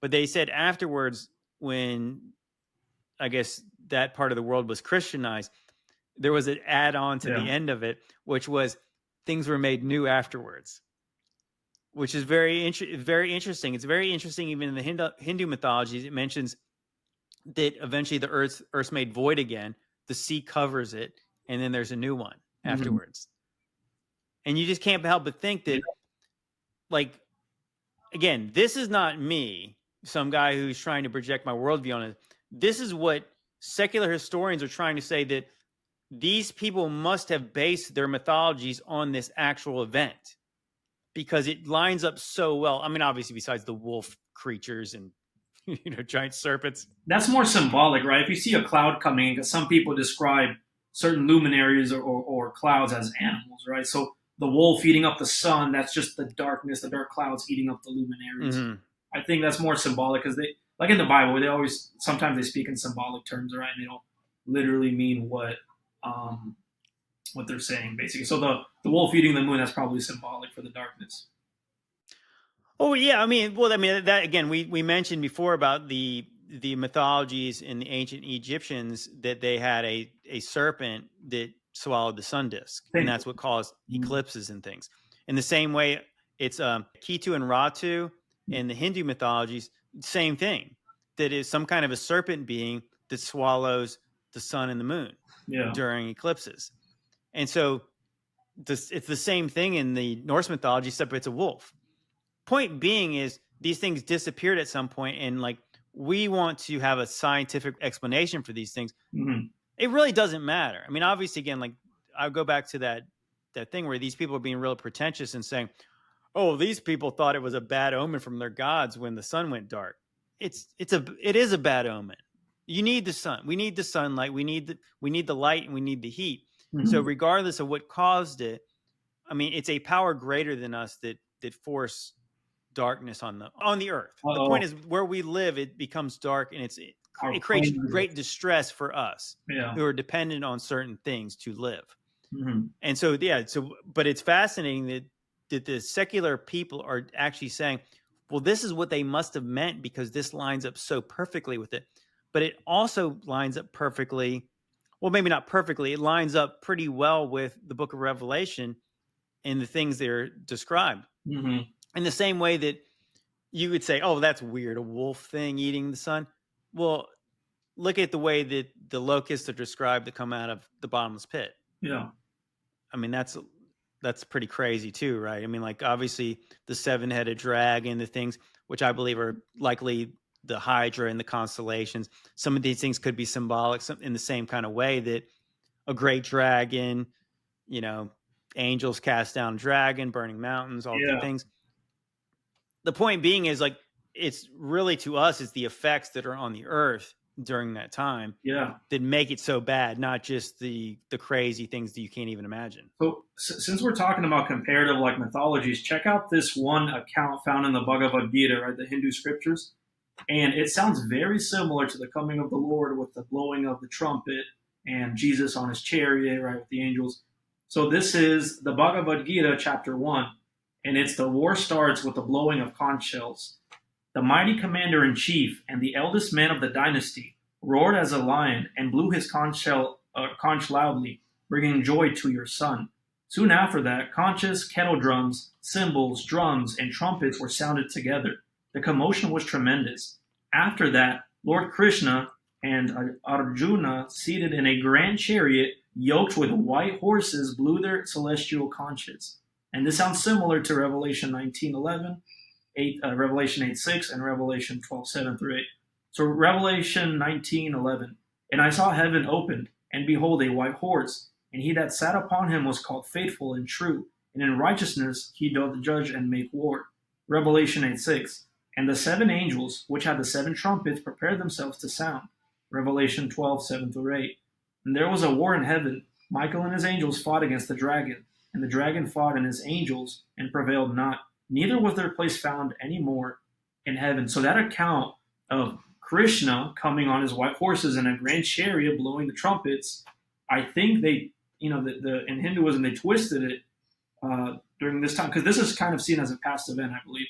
But they said afterwards, when I guess that part of the world was Christianized, there was an add-on to the end of it, which was things were made new afterwards, which is very interesting. It's very interesting. Even in the Hindu mythologies, it mentions that eventually the earth's made void again, the sea covers it, and then there's a new one afterwards. And you just can't help but think that, like, again, this is not me, some guy who's trying to project my worldview on it. This is what secular historians are trying to say, that these people must have based their mythologies on this actual event, because it lines up so well. I mean, obviously, besides the wolf creatures and giant serpents. That's more symbolic, right? If you see a cloud coming, because some people describe certain luminaries or clouds as animals, right? So the wolf eating up the sun, that's just the darkness, the dark clouds eating up the luminaries. I think that's more symbolic, because they, like in the Bible, sometimes they speak in symbolic terms, right? And they don't literally mean what they're saying, basically. So the wolf eating the moon, that's probably symbolic for the darkness. Oh yeah, I mean that again, we mentioned before about the mythologies in the ancient Egyptians, that they had a serpent that swallowed the sun disk, and that's what caused eclipses and things. In the same way, it's Ketu and Ratu in the Hindu mythologies, same thing. That is some kind of a serpent being that swallows the sun and the moon during eclipses. And so it's the same thing in the Norse mythology, except it's a wolf. Point being is these things disappeared at some point, and like we want to have a scientific explanation for these things. It really doesn't matter. I mean, obviously, again, like I'll go back to that thing where these people are being real pretentious and saying, "Oh, these people thought it was a bad omen from their gods when the sun went dark." It is a bad omen. You need the sun. We need the sunlight. We need the light, and we need the heat. So regardless of what caused it, I mean, it's a power greater than us that force darkness on the earth. The point is, where we live, it becomes dark, and it creates great distress for us who are dependent on certain things to live. And so but it's fascinating that the secular people are actually saying, well, this is what they must have meant, because this lines up so perfectly with it. But it also lines up perfectly, well, maybe not perfectly, it lines up pretty well with the book of Revelation and the things that are described. In the same way that you would say, oh, that's weird, a wolf thing eating the sun. Well, look at the way that the locusts are described that come out of the bottomless pit. Yeah. I mean, that's pretty crazy too, right? I mean, like obviously the 7-headed dragon, the things which I believe are likely the Hydra and the constellations. Some of these things could be symbolic in the same kind of way that a great dragon, angels cast down dragon, burning mountains, all the things. The point being is, like, it's really, to us, it's the effects that are on the earth during that time that make it so bad, not just the crazy things that you can't even imagine. So since we're talking about comparative like mythologies, check out this one account found in the Bhagavad Gita, right, the Hindu scriptures. And it sounds very similar to the coming of the Lord with the blowing of the trumpet and Jesus on his chariot, right, with the angels. So this is the Bhagavad Gita, chapter 1, and it's the war starts with the blowing of conch shells. The mighty commander-in-chief and the eldest man of the dynasty roared as a lion and blew his conch loudly, bringing joy to your son. Soon after that, conches, kettle drums, cymbals, drums, and trumpets were sounded together. The commotion was tremendous. After that, Lord Krishna and Arjuna, seated in a grand chariot yoked with white horses, blew their celestial conches. And this sounds similar to Revelation 19:11, Revelation 8:6, and Revelation 12:7-8. So Revelation 19:11, and I saw heaven opened, and behold, a white horse, and he that sat upon him was called Faithful and True, and in righteousness he doth judge and make war. Revelation 8:6, and the 7 angels, which had the 7 trumpets, prepared themselves to sound. Revelation 12:7-8. And there was a war in heaven. Michael and his angels fought against the dragon. And the dragon fought and his angels and prevailed not. Neither was their place found any more in heaven. So that account of Krishna coming on his white horses in a grand chariot blowing the trumpets, I think they, in Hinduism, they twisted it during this time, because this is kind of seen as a past event, I believe.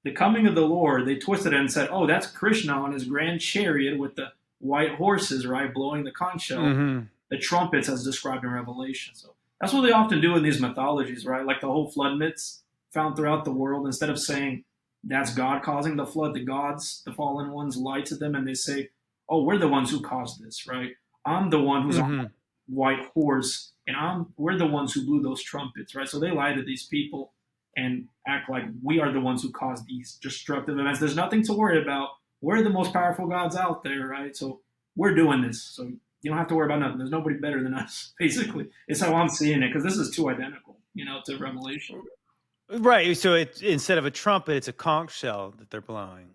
The coming of the Lord, they twisted it and said, oh, that's Krishna on his grand chariot with the white horses, right, blowing the conch shell, the trumpets as described in Revelation. So that's what they often do in these mythologies, right? Like the whole flood myths found throughout the world. Instead of saying that's God causing the flood, the gods, the fallen ones, lie to them, and they say, oh, we're the ones who caused this, right? I'm the one who's on the white horse, and we're the ones who blew those trumpets, right? So they lie to these people and act like we are the ones who caused these destructive events. There's nothing to worry about. We're the most powerful gods out there, right? So we're doing this. So you don't have to worry about nothing. There's nobody better than us, basically. It's how I'm seeing it, because this is too identical, to Revelation. Right. So it's, instead of a trumpet, it's a conch shell that they're blowing.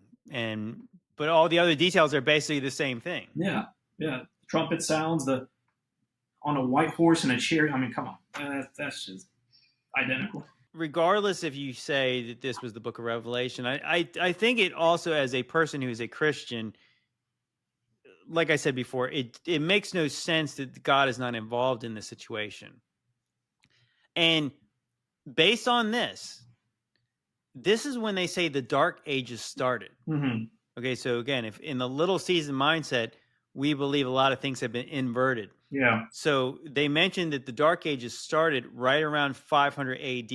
But all the other details are basically the same thing. Yeah. Yeah. Trumpet sounds, on a white horse and a chariot. I mean, come on. That's just identical. Regardless if you say that this was the book of Revelation, I think it also, as a person who's a Christian, like I said before, it makes no sense that God is not involved in the situation. And based on this is when they say the Dark Ages started. Okay, so again, if in the little season mindset, we believe a lot of things have been inverted. Yeah. So they mentioned that the Dark Ages started right around 500 AD,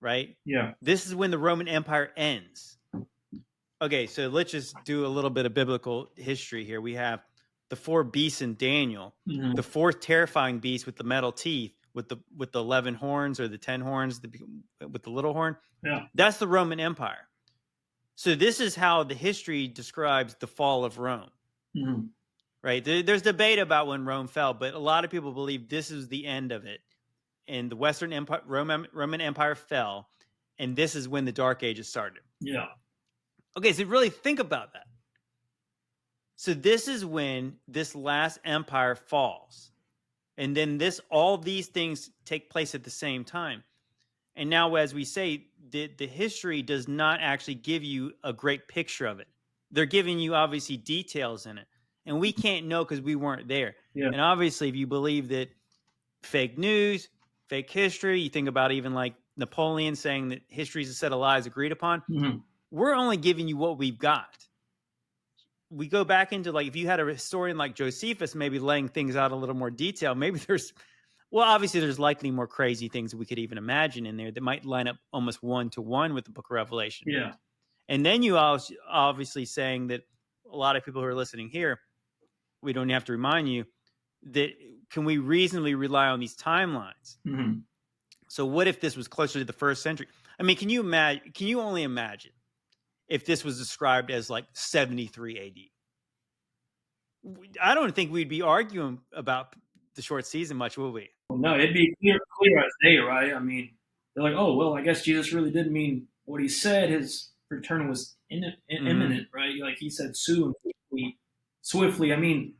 right? Yeah. This is when the Roman Empire ends. Okay, so let's just do a little bit of biblical history here. We have the 4 beasts in Daniel, the 4th terrifying beast with the metal teeth, with the 11 horns or the 10 horns with the little horn. Yeah. That's the Roman Empire. So this is how the history describes the fall of Rome. Right? There's debate about when Rome fell, but a lot of people believe this is the end of it. And the Western Empire, Roman Empire fell, and this is when the Dark Ages started. Yeah. Okay, so really think about that. So this is when this last empire falls. And then all these things take place at the same time. And now, as we say, the history does not actually give you a great picture of it. They're giving you, obviously, details in it. And we can't know because we weren't there. Yeah. And obviously, if you believe that fake news, fake history, you think about even like Napoleon saying that history is a set of lies agreed upon. We're only giving you what we've got. We go back into, like, if you had a historian like Josephus maybe laying things out a little more detail, maybe obviously there's likely more crazy things that we could even imagine in there that might line up almost 1-to-1 with the book of Revelation. Yeah. And then you obviously saying that a lot of people who are listening here, we don't have to remind you that can we reasonably rely on these timelines? So what if this was closer to the 1st century? I mean, can you only imagine if this was described as like 73 AD? I don't think we'd be arguing about the short season much, will we? Well, no, it'd be clear as day, right? I mean, they're like, oh, well, I guess Jesus really did mean what he said. His return was imminent, right? Like he said soon, swiftly. I mean,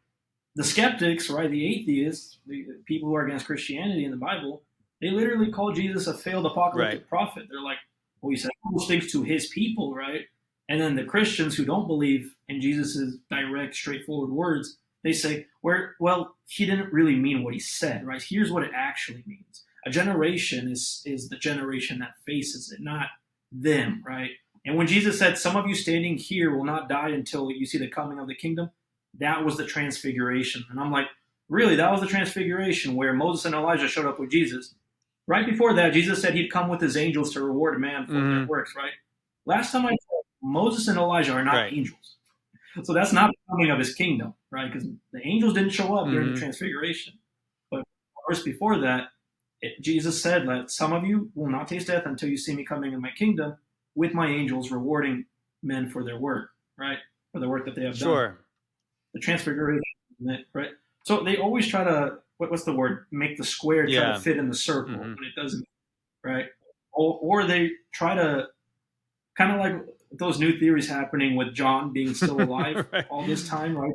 the skeptics, right, the atheists, the people who are against Christianity in the Bible, they literally call Jesus a failed apocalyptic prophet. They're like, well, he said those things to his people, right? And then the Christians who don't believe in Jesus' direct, straightforward words, they say, well, he didn't really mean what he said, right? Here's what it actually means. A generation is the generation that faces it, not them, right? And when Jesus said, some of you standing here will not die until you see the coming of the kingdom, that was the transfiguration. And I'm like, really, that was the transfiguration where Moses and Elijah showed up with Jesus. Right before that, Jesus said he'd come with his angels to reward man for their works, right? Last time I checked, Moses and Elijah are not angels. So that's not the coming of his kingdom, right? Because the angels didn't show up during the transfiguration. But verse before that, Jesus said that some of you will not taste death until you see me coming in my kingdom with my angels rewarding men for their work, right? For the work that they have done. The transfiguration, right? So they always try to, what's the word? Make the square try to fit in the circle, but it doesn't, right? Or they try to, kind of like those new theories happening with John being still alive all this time, right?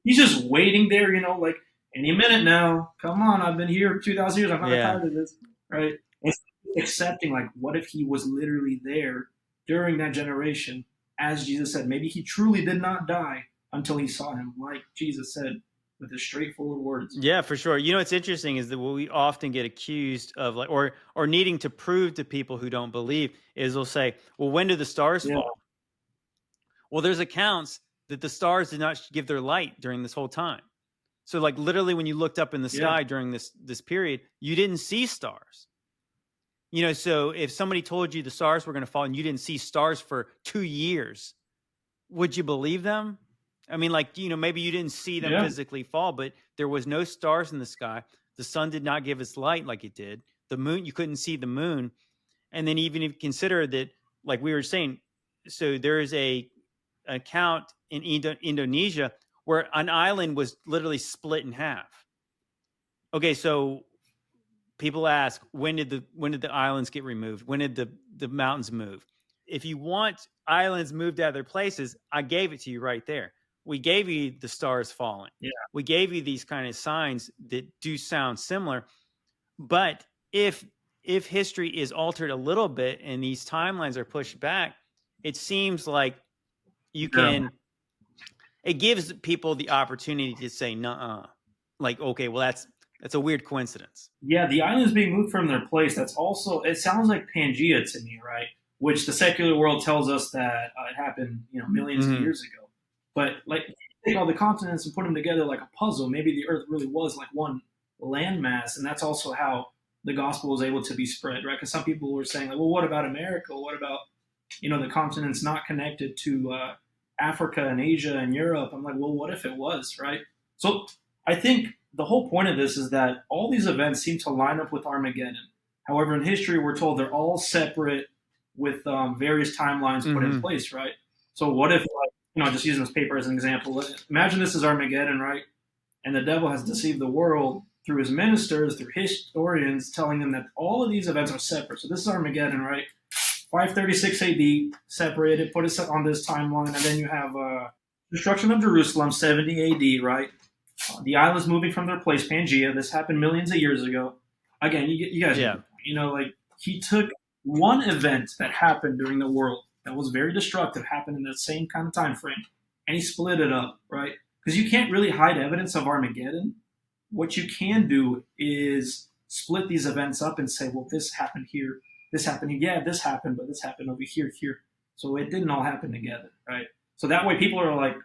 He's just waiting there, like any minute now. Come on, I've been here 2,000 years. I'm not Yeah. tired of this, right? It's accepting, like, what if he was literally there during that generation, as Jesus said? Maybe he truly did not die until he saw him, like Jesus said with his straightforward words. Yeah, for sure. You know, what's interesting is that what we often get accused of, like, or needing to prove to people who don't believe, is they'll say, "Well, when did the stars Yeah, fall?" Well, there's accounts that the stars did not give their light during this whole time. So, like, literally, when you looked up in the yeah, sky during this period, you didn't see stars. You know, so if somebody told you the stars were going to fall and you didn't see stars for 2 years, would you believe them? I mean, like, you know, maybe you didn't see them yeah. physically fall, but there was no stars in the sky. The sun did not give its light like it did. The moon, you couldn't see the moon. And then even if you consider that, like we were saying, so there is a account in Indonesia where an island was literally split in half. Okay, so people ask, when did the islands get removed? When did the mountains move? If you want islands moved out of their places, I gave it to you right there. We gave you the stars falling. Yeah. We gave you these kind of signs that do sound similar. But if history is altered a little bit and these timelines are pushed back, it seems like you Yeah. can, it gives people the opportunity to say, "Nuh-uh." Like, okay, well, that's a weird coincidence. Yeah, the islands being moved from their place, that's also, it sounds like Pangea to me, right? Which the secular world tells us that it happened, millions of Hmm. years ago. But, like, take all the continents and put them together like a puzzle. Maybe the earth really was like one landmass. And that's also how the gospel was able to be spread, right? Because some people were saying, like, well, what about America? What about, the continents not connected to Africa and Asia and Europe? I'm like, well, what if it was, right? So I think the whole point of this is that all these events seem to line up with Armageddon. However, in history, we're told they're all separate with various timelines put in Hmm. place, right? So what if, like, just using this paper as an example, imagine this is Armageddon, right? And the devil has deceived the world through his ministers, through historians, telling them that all of these events are separate. So this is Armageddon, right? 536 AD, separated, put it on this timeline, and then you have destruction of Jerusalem, 70 AD, right? The islands moving from their place, Pangea. This happened millions of years ago. Again, you guys get the Yeah. point. Like, he took one event that happened during the world that was very destructive, happened in the same kind of time frame, and he split it up, right? Because you can't really hide evidence of Armageddon. What you can do is split these events up and say, well, this happened here, this happened here. Yeah, this happened, but this happened over here, here. So it didn't all happen together, right? So that way people are like,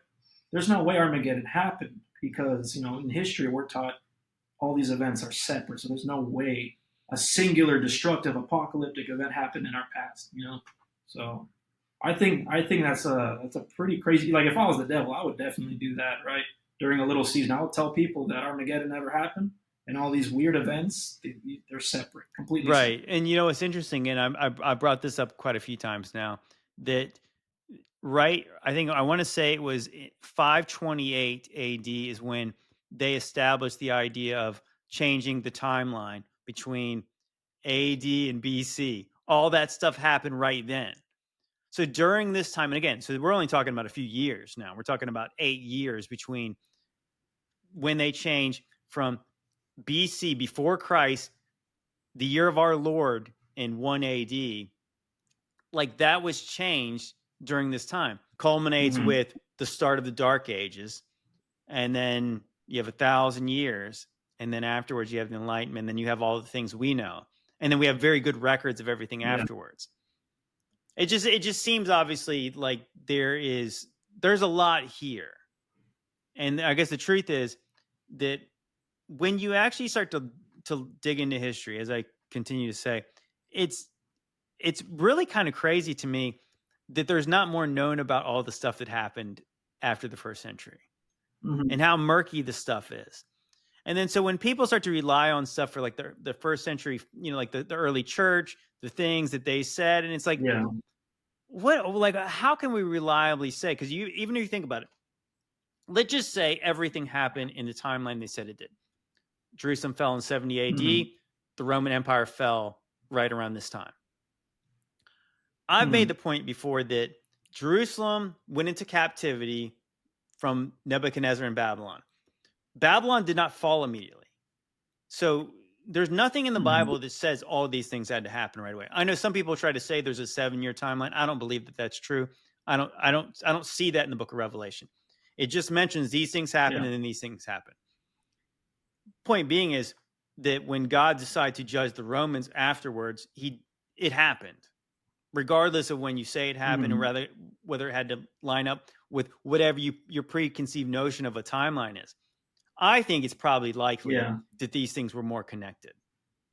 there's no way Armageddon happened because, in history we're taught all these events are separate. So there's no way a singular destructive apocalyptic event happened in our past. So I think that's a pretty crazy. Like, if I was the devil, I would definitely do that, right? During a little season, I would tell people that Armageddon never happened, and all these weird events, they're separate, completely separate. Right. And you know, it's interesting, and I brought this up quite a few times now, that right, I think I want to say it was 528 AD is when they established the idea of changing the timeline between AD and BC. All that stuff happened right then. So during this time, and again, so we're only talking about a few years now. We're talking about 8 years between when they change from BC, before Christ, the year of our Lord, in 1 AD. Like, that was changed during this time. Culminates Mm-hmm. with the start of the Dark Ages, and then you have 1,000 years, and then afterwards you have the Enlightenment, and then you have all the things we know, and then we have very good records of everything Yeah. afterwards. It just seems obviously like there's a lot here, and I guess the truth is that when you actually start to dig into history, as I continue to say, it's it's really kind of crazy to me that there's not more known about all the stuff that happened after the first century Mm-hmm. and how murky the stuff is. And then so when people start to rely on stuff for like the first century, like the early church, the things that they said, and it's like, Yeah. what, like, how can we reliably say? Because even if you think about it, let's just say everything happened in the timeline they said it did. Jerusalem fell in 70 Mm-hmm. AD. The Roman Empire fell right around this time. I've made Mm-hmm. the point before that Jerusalem went into captivity from Nebuchadnezzar in Babylon. Babylon did not fall immediately. So there's nothing in the Mhm. Bible that says all these things had to happen right away. I know some people try to say there's a 7-year timeline. I don't believe that that's true. I don't see that in the book of Revelation. It just mentions these things happen Yeah. and then these things happen. Point being is that when God decided to judge the Romans afterwards, it happened, regardless of when you say it happened, Mhm. or whether it had to line up with whatever your preconceived notion of a timeline is. I think it's probably likely Yeah. that these things were more connected.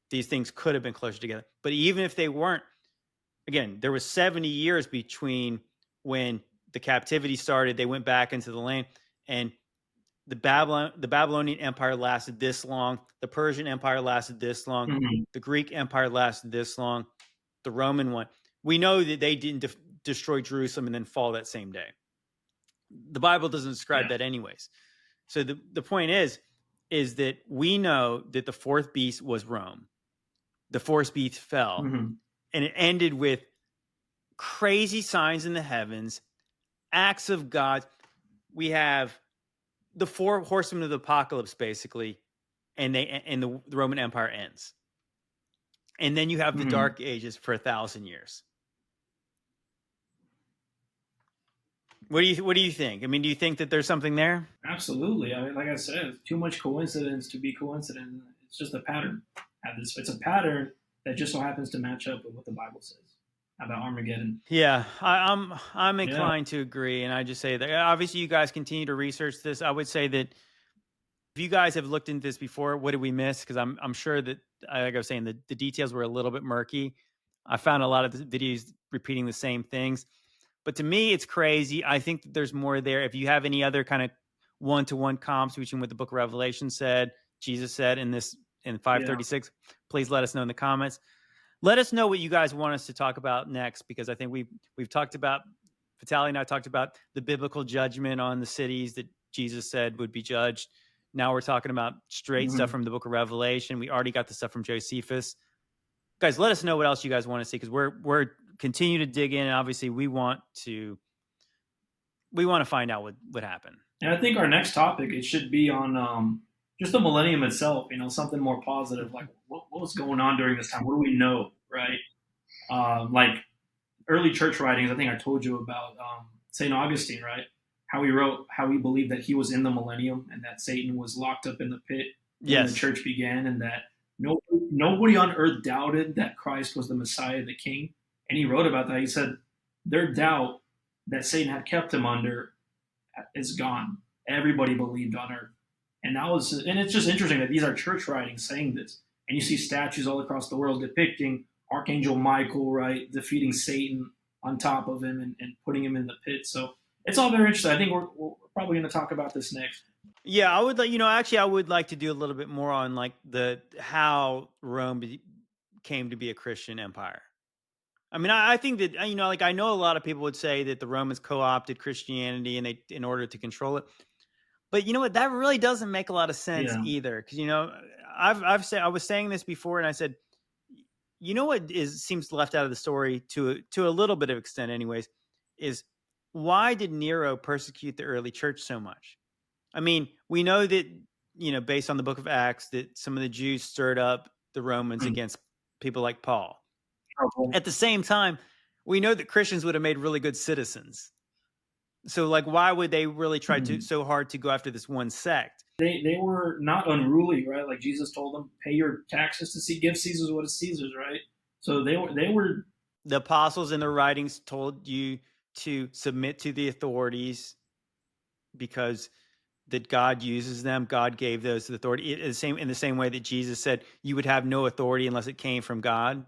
These things could have been closer together. But even if they weren't, again, there was 70 years between when the captivity started, they went back into the land, and the Babylonian Empire lasted this long, the Persian Empire lasted this long, Mhm. the Greek Empire lasted this long, the Roman one. We know that they didn't destroy Jerusalem and then fall that same day. The Bible doesn't describe Yeah. that anyways. So the point is that we know that the fourth beast was Rome. The fourth beast fell, Mhm. and it ended with crazy signs in the heavens, acts of God. We have the 4 horsemen of the apocalypse, basically, and the Roman Empire ends. And then you have the Mhm. Dark Ages for 1,000 years. What do you think? I mean, do you think that there's something there? Absolutely. I mean, like I said, it's too much coincidence to be coincident. It's just a pattern. It's a pattern that just so happens to match up with what the Bible says about Armageddon. Yeah, I'm Yeah. inclined to agree, and I just say that obviously you guys continue to research this. I would say that if you guys have looked into this before, what did we miss? Because I'm sure that, like I was saying, the details were a little bit murky. I found a lot of the videos repeating the same things, but to me, it's crazy. I think that there's more there. If you have any other kind of one-to-one comps between what the Book of Revelation said, Jesus said in Yeah. 536, please let us know in the comments. Let us know what you guys want us to talk about next, because I think we've talked about, Vitaly and I talked about the biblical judgment on the cities that Jesus said would be judged. Now we're talking about straight stuff Mhm. from the book of Revelation. We already got the stuff from Josephus. Guys, let us know what else you guys want to see, because we're continue to dig in, and obviously we want to find out what happened. And I think our next topic it should be on just the millennium itself. Something more positive, like what was going on during this time. What do we know, right? Like early church writings. I think I told you about Saint Augustine, right? How he wrote, how he believed that he was in the millennium and that Satan was locked up in the pit when the Yes. church began, and that nobody on earth doubted that Christ was the Messiah, the King. And he wrote about that. He said their doubt that Satan had kept him under is gone. Everybody believed on earth, and it's just interesting that these are church writings saying this, and you see statues all across the world depicting Archangel Michael, right, defeating Satan on top of him and putting him in the pit. So it's all very interesting. I think we're probably going to talk about this next. Yeah, I would like, actually, I would like to do a little bit more on like the how Rome came to be a Christian empire. I mean, I think that, like, I know a lot of people would say that the Romans co-opted Christianity and in order to control it. But you know what? That really doesn't make a lot of sense Yeah. either. Because, I've said, I was saying this before, and I said, what seems left out of the story to a little bit of extent anyways, is why did Nero persecute the early church so much? I mean, we know that, based on the book of Acts, that some of the Jews stirred up the Romans against people like Paul. At the same time, we know that Christians would have made really good citizens. So, like, why would they really try so hard to go after this one sect? They were not unruly, right? Like Jesus told them, pay your taxes to see, give Caesar's what is Caesar's, right? So they were. The apostles in their writings told you to submit to the authorities because that God uses them. God gave those the authority. In the same way that Jesus said you would have no authority unless it came from God,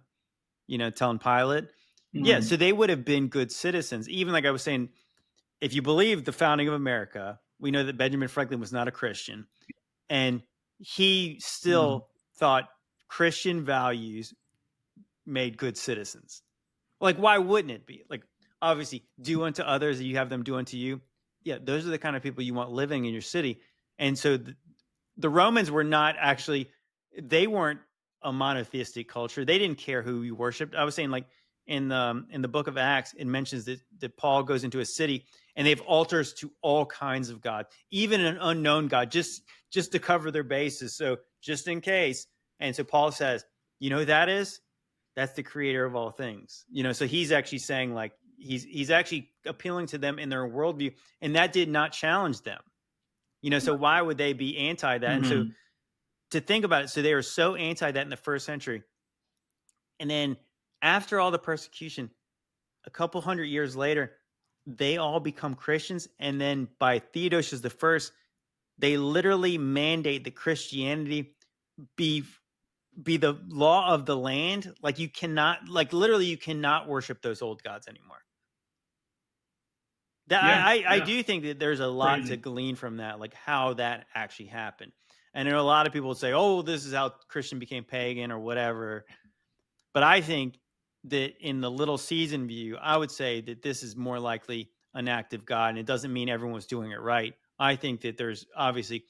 telling Pilate. Yeah, so they would have been good citizens. Even like I was saying, if you believe the founding of America, we know that Benjamin Franklin was not a Christian, and he still thought Christian values made good citizens. Like, why wouldn't it be? Like, obviously, do unto others, you have them do unto you. Yeah, those are the kind of people you want living in your city. And so the Romans were not actually, they weren't a monotheistic culture. They didn't care who you worshipped. I was saying, like, in the book of Acts, it mentions that Paul goes into a city and they have altars to all kinds of gods, even an unknown God, just to cover their bases. So just in case. And so Paul says, you know who that is? That's the creator of all things. So he's actually saying, like, he's actually appealing to them in their worldview, and that did not challenge them. So why would they be anti that? And so to think about it, so they were so anti that in the first century. And then after all the persecution, a couple hundred years later, they all become Christians. And then by Theodosius I, they literally mandate that Christianity be the law of the land. Like you cannot worship those old gods anymore. I do think that there's a lot to glean from that, like how that actually happened. And a lot of people would say, oh, this is how Christian became pagan or whatever. But I think that in the little season view, I would say that this is more likely an act of God. And it doesn't mean everyone was doing it right. I think that there's obviously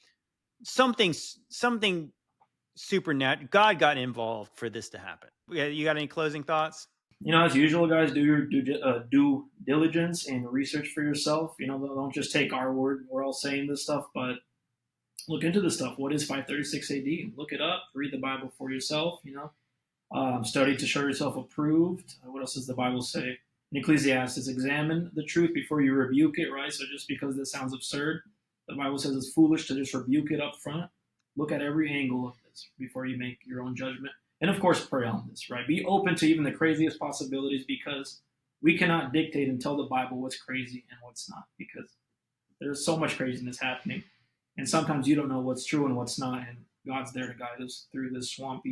something supernatural. God got involved for this to happen. You got any closing thoughts? As usual, guys, do your due diligence and research for yourself. Don't just take our word. We're all saying this stuff, but look into this stuff. What is 536 AD? Look it up. Read the Bible for yourself. Study to show yourself approved. What else does the Bible say? In Ecclesiastes, examine the truth before you rebuke it, right? So just because this sounds absurd, the Bible says it's foolish to just rebuke it up front. Look at every angle of this before you make your own judgment. And of course, pray on this, right? Be open to even the craziest possibilities, because we cannot dictate and tell the Bible what's crazy and what's not, because there's so much craziness happening. And sometimes you don't know what's true and what's not, and God's there to guide us through this swamp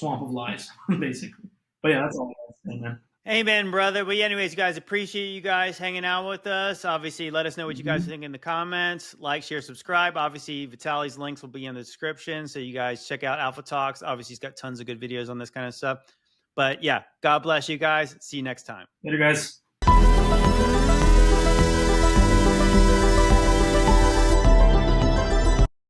of lies, basically. But yeah, that's all I have to say, man. Amen, brother. But anyways, guys, appreciate you guys hanging out with us. Obviously, let us know what you guys think in the comments. Like, share, subscribe. Obviously, Vitaly's links will be in the description, so you guys check out AlphaTalkz. Obviously, he's got tons of good videos on this kind of stuff. But yeah, God bless you guys. See you next time. Later, guys.